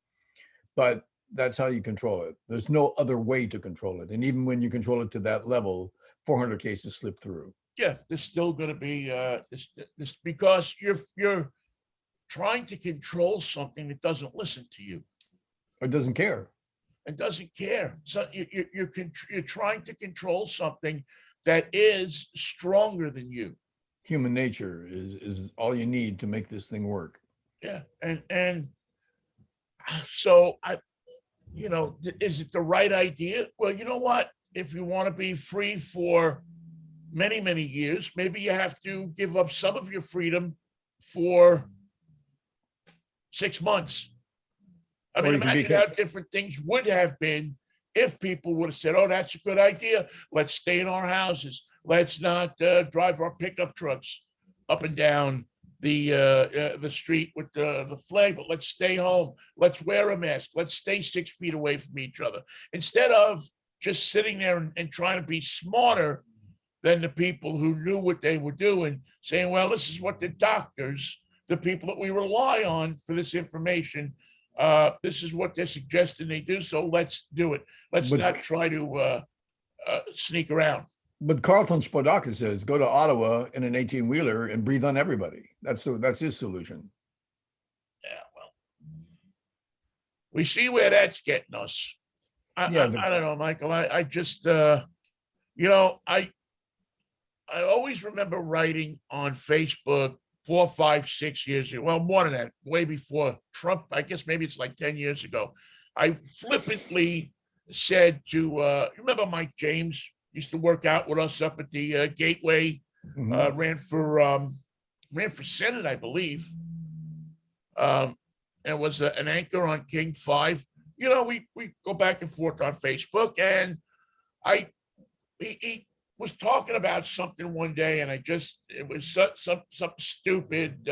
but that's how you control it. There's no other way to control it. And even when you control it to that level, 400 cases slip through. Yeah, there's still going to be this because you're trying to control something that doesn't listen to you It doesn't care. and doesn't care. So you're trying to control something that is stronger than you. Human nature is all you need to make this thing work. Yeah, and so is it the right idea? Well, you know what? If you want to be free for many, many years, maybe you have to give up some of your freedom for 6 months. I mean, imagine how different things would have been if people would have said, oh, that's a good idea. Let's stay in our houses. Let's not drive our pickup trucks up and down the street with the flag, but let's stay home. Let's wear a mask. Let's stay 6 feet away from each other. Instead of just sitting there and trying to be smarter than the people who knew what they were doing, saying, well, this is what the doctors, the people that we rely on for this information, this is what they're suggesting they do, so let's do it. Let's not try to sneak around. But Carlton Spodaka says, go to Ottawa in an 18-wheeler and breathe on everybody. That's his solution. Yeah, well, we see where that's getting us. I don't know, Michael. I just, I always remember writing on Facebook 4, 5, 6 years ago. Well, more than that, way before Trump. I guess maybe it's like 10 years ago. I flippantly said to, remember Mike James used to work out with us up at the Gateway, ran for Senate, I believe, and was an anchor on King 5. We go back and forth on Facebook, and he was talking about something one day, and it was something stupid.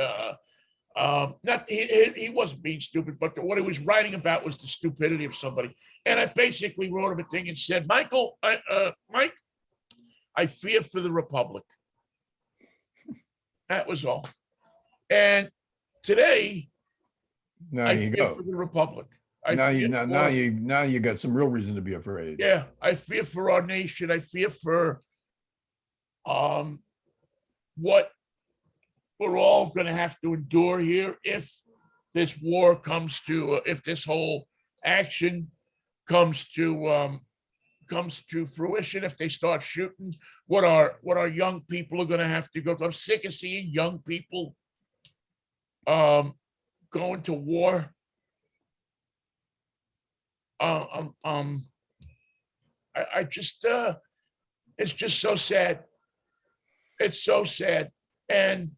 Not he wasn't being stupid, but what he was writing about was the stupidity of somebody. And I basically wrote him a thing and said, Mike, I fear for the Republic. That was all. And today, I fear for the Republic. Now you got some real reason to be afraid. Yeah, I fear for our nation. I fear for what we're all going to have to endure here if this war comes to, if this whole action comes to fruition, if they start shooting, what our young people are going to have to go through. I'm sick of seeing young people going to war. I just it's just so sad. It's so sad. And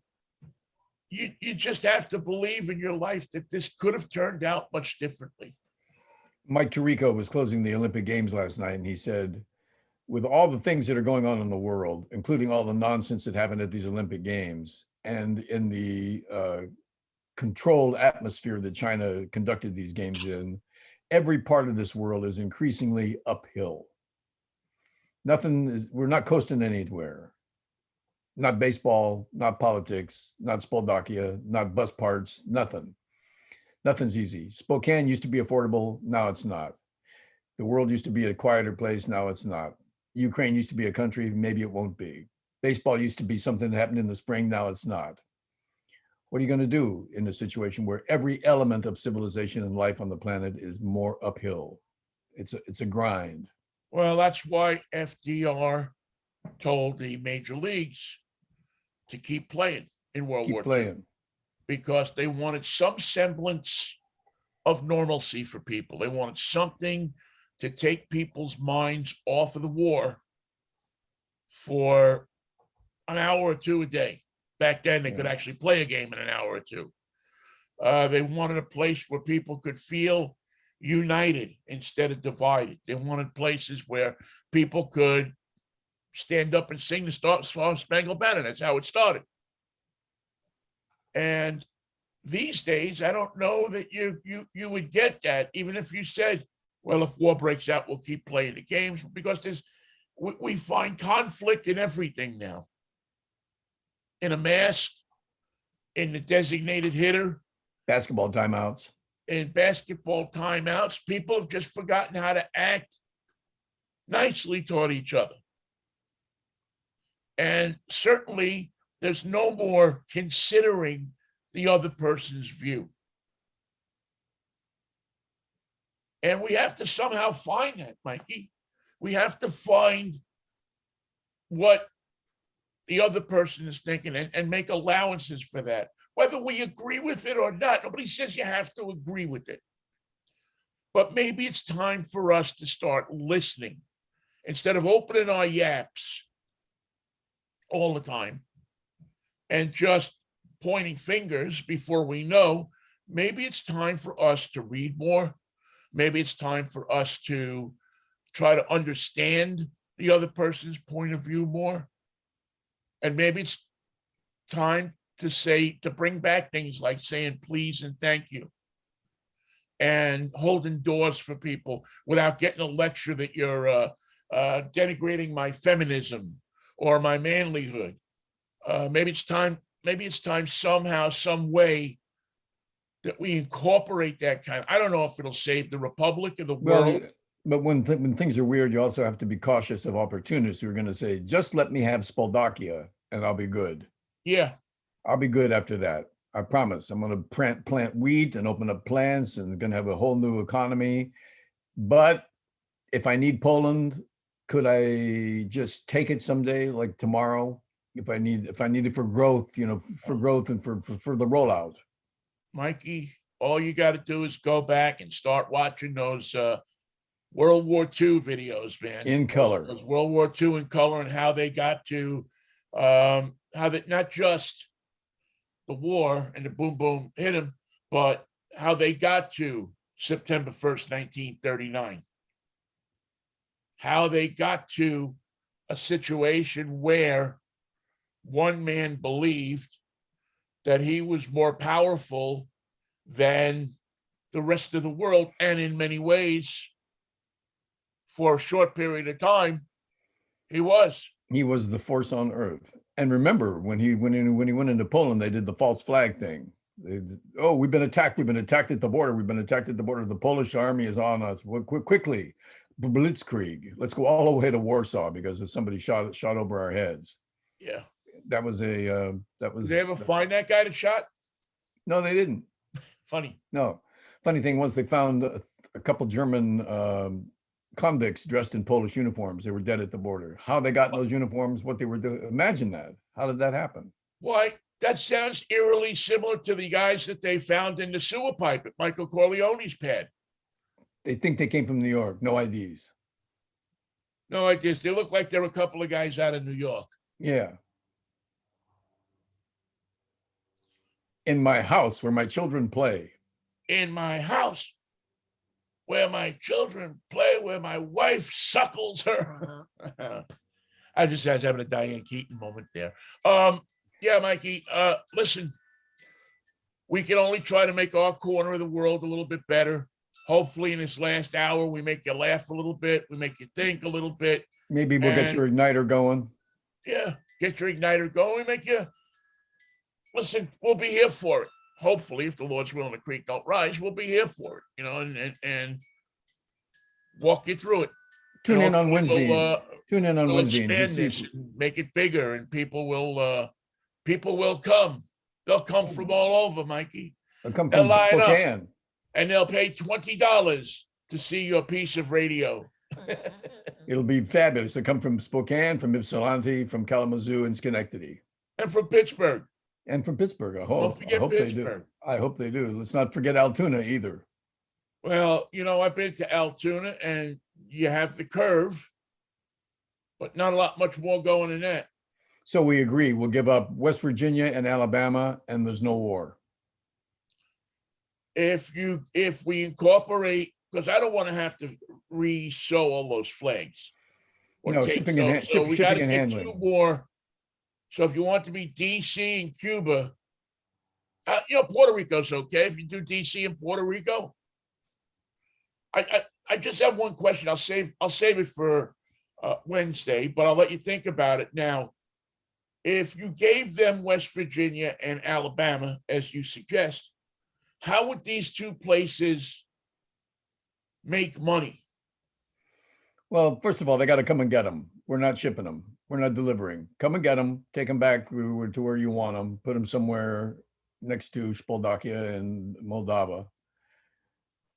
you just have to believe in your life that this could have turned out much differently. Mike Tirico was closing the Olympic Games last night, and he said, with all the things that are going on in the world, including all the nonsense that happened at these Olympic Games and in the controlled atmosphere that China conducted these games in, every part of this world is increasingly uphill. We're not coasting anywhere. Not baseball, not politics, not Spoldakia, not bus parts, nothing. Nothing's easy. Spokane used to be affordable, now it's not. The world used to be a quieter place, now it's not. Ukraine used to be a country, maybe it won't be. Baseball used to be something that happened in the spring, now it's not. What are you going to do in a situation where every element of civilization and life on the planet is more uphill? It's a grind. Well, that's why FDR told the major leagues to keep playing in World War II, because they wanted some semblance of normalcy for people. They wanted something to take people's minds off of the war for an hour or two a day. Back then, they could actually play a game in an hour or two. They wanted a place where people could feel united instead of divided. They wanted places where people could stand up and sing the Star Spangled Banner. That's how it started. And these days, I don't know that you would get that, even if you said, well, if war breaks out, we'll keep playing the games, because we find conflict in everything now. In a mask, in the designated hitter, Basketball timeouts. in basketball timeouts. People have just forgotten how to act nicely toward each other. And certainly there's no more considering the other person's view. And we have to somehow find that, Mikey. We have to find what the other person is thinking and make allowances for that. Whether we agree with it or not, nobody says you have to agree with it. But maybe it's time for us to start listening instead of opening our yaps all the time and just pointing fingers before we know. Maybe it's time for us to read more. Maybe it's time for us to try to understand the other person's point of view more. And maybe it's time to bring back things like saying please and thank you, and holding doors for people without getting a lecture that you're denigrating my feminism or my manlyhood. Maybe it's time somehow, some way that we incorporate that kind. I don't know if it'll save the republic or the world. But when things are weird, you also have to be cautious of opportunists who are going to say, just let me have Spoldakia and I'll be good. Yeah. I'll be good after that. I promise. I'm going to plant wheat and open up plants and going to have a whole new economy. But if I need Poland, could I just take it someday, like tomorrow? If I need it for growth, for growth and for the rollout. Mikey, all you got to do is go back and start watching those World War II videos, man. In color. Those World War II in color, and how they got to, how that not just the war and the boom, boom hit them, but how they got to September 1st, 1939. How they got to a situation where one man believed that he was more powerful than the rest of the world. And in many ways, for a short period of time, he was. He was the force on earth. And remember, when he went into Poland, they did the false flag thing. We've been attacked. We've been attacked at the border. We've been attacked at the border. The Polish army is on us. Quickly, blitzkrieg. Let's go all the way to Warsaw because if somebody shot over our heads. Yeah. That was. Did they ever find that guy that shot? No, they didn't. Funny. No. Funny thing was they found a couple German convicts dressed in Polish uniforms. They were dead at the border. How they got in those uniforms, what they were doing. Imagine that. How did that happen? Why, that sounds eerily similar to the guys that they found in the sewer pipe at Michael Corleone's pad. They think they came from New York. No IDs. No IDs. They look like they're a couple of guys out of New York. Yeah. In my house where my children play. In my house where my children play, where my wife suckles her. I was having a Diane Keaton moment there. Yeah, Mikey, listen, we can only try to make our corner of the world a little bit better. Hopefully in this last hour, we make you laugh a little bit. We make you think a little bit. Maybe we'll get your igniter going. Yeah, get your igniter going. We make you, listen, we'll be here for it. Hopefully, if the Lord's willing, the creek don't rise, we'll be here for it, and walk you through it. Tune in on Wednesday. Tune in on Wednesday and see, make it bigger, and people will come. They'll come from all over, Mikey. They'll come from Spokane, and they'll pay $20 to see your piece of radio. It'll be fabulous. They come from Spokane, from Ypsilanti, from Kalamazoo, and Schenectady, and from Pittsburgh. And from Pittsburgh, I hope. Don't forget Pittsburgh. I hope they do. Let's not forget Altoona either. Well, I've been to Altoona, and you have the curve, but not a lot much more going in that. So we agree. We'll give up West Virginia and Alabama, and there's no war. If we incorporate, because I don't want to have to re-sew all those flags. No, shipping and handling. 2 more. So if you want to be DC and Cuba, Puerto Rico's okay if you do DC and Puerto Rico. I just have one question. I'll save it for Wednesday, but I'll let you think about it now. If you gave them West Virginia and Alabama, as you suggest, how would these two places make money? Well, first of all, they got to come and get them. We're not shipping them. We're not delivering. Come and get them. Take them back to where you want them. Put them somewhere next to Spoldakia and Moldova.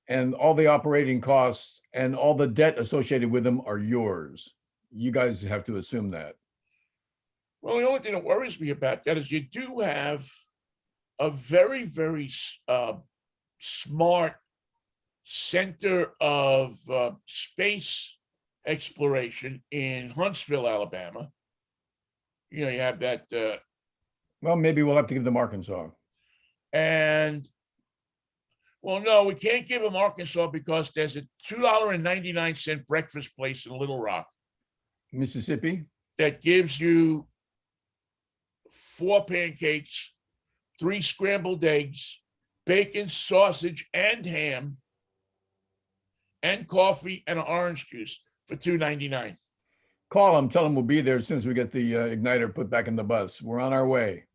And all the operating costs and all the debt associated with them are yours. You guys have to assume that. Well, the only thing that worries me about that is you do have a very, very smart center of space exploration in Huntsville, Alabama. You know, you have that. Well, maybe we'll have to give them Arkansas. And, well, no, we can't give them Arkansas because there's a $2.99 breakfast place in Little Rock. Mississippi? That gives you 4 pancakes, 3 scrambled eggs, bacon, sausage, and ham, and coffee and an orange juice for $2.99. Call them, tell them we'll be there as soon as we get the igniter put back in the bus. We're on our way.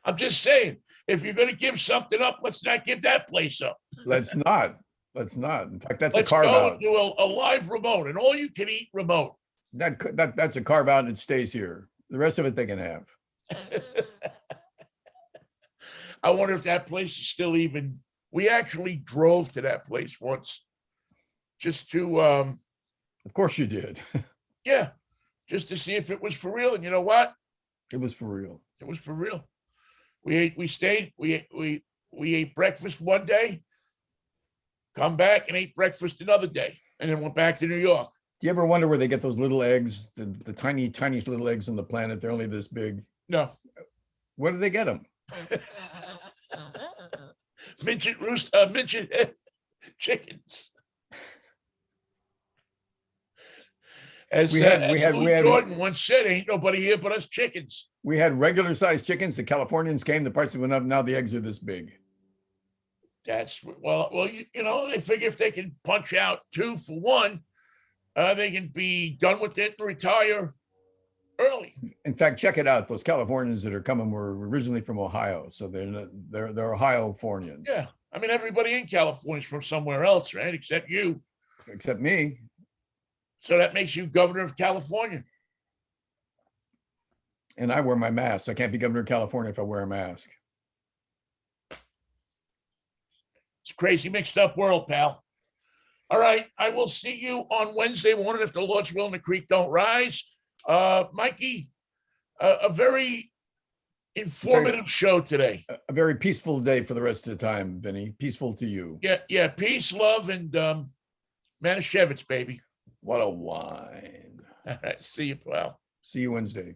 I'm just saying, if you're going to give something up, let's not give that place up. Let's not. Let's not. In fact, that's Let's a carve go out. to a live remote, an all-you-can-eat remote. That's a carve out and it stays here. The rest of it they can have. I wonder if that place is still even. We actually drove to that place once, just to. Of course you did. Yeah, just to see if it was for real. And you know what? It was for real. It was for real. We stayed. We ate breakfast one day, come back and ate breakfast another day, and then went back to New York. Do you ever wonder where they get those little eggs, the tiny, tiniest little eggs on the planet? They're only this big. No. Where do they get them? midget chickens. As Jordan once said, ain't nobody here but us chickens. We had regular sized chickens. The Californians came, the prices went up. Now the eggs are this big. That's well, you know, they figure if they can punch out 2 for 1, they can be done with it and retire early. In fact, check it out. Those Californians that are coming were originally from Ohio, so they're Ohio-fornians. Yeah, I mean everybody in California is from somewhere else, right? Except you. Except me. So that makes you governor of California. And I wear my mask. I can't be governor of California if I wear a mask. It's a crazy mixed up world, pal. All right, I will see you on Wednesday morning if the Lord's will and the creek don't rise. Mikey, a very informative show today. A very peaceful day for the rest of the time, Vinny. Peaceful to you. Yeah. Peace, love, and Manischewitz, baby. What a wine. All right, see you, pal. See you Wednesday.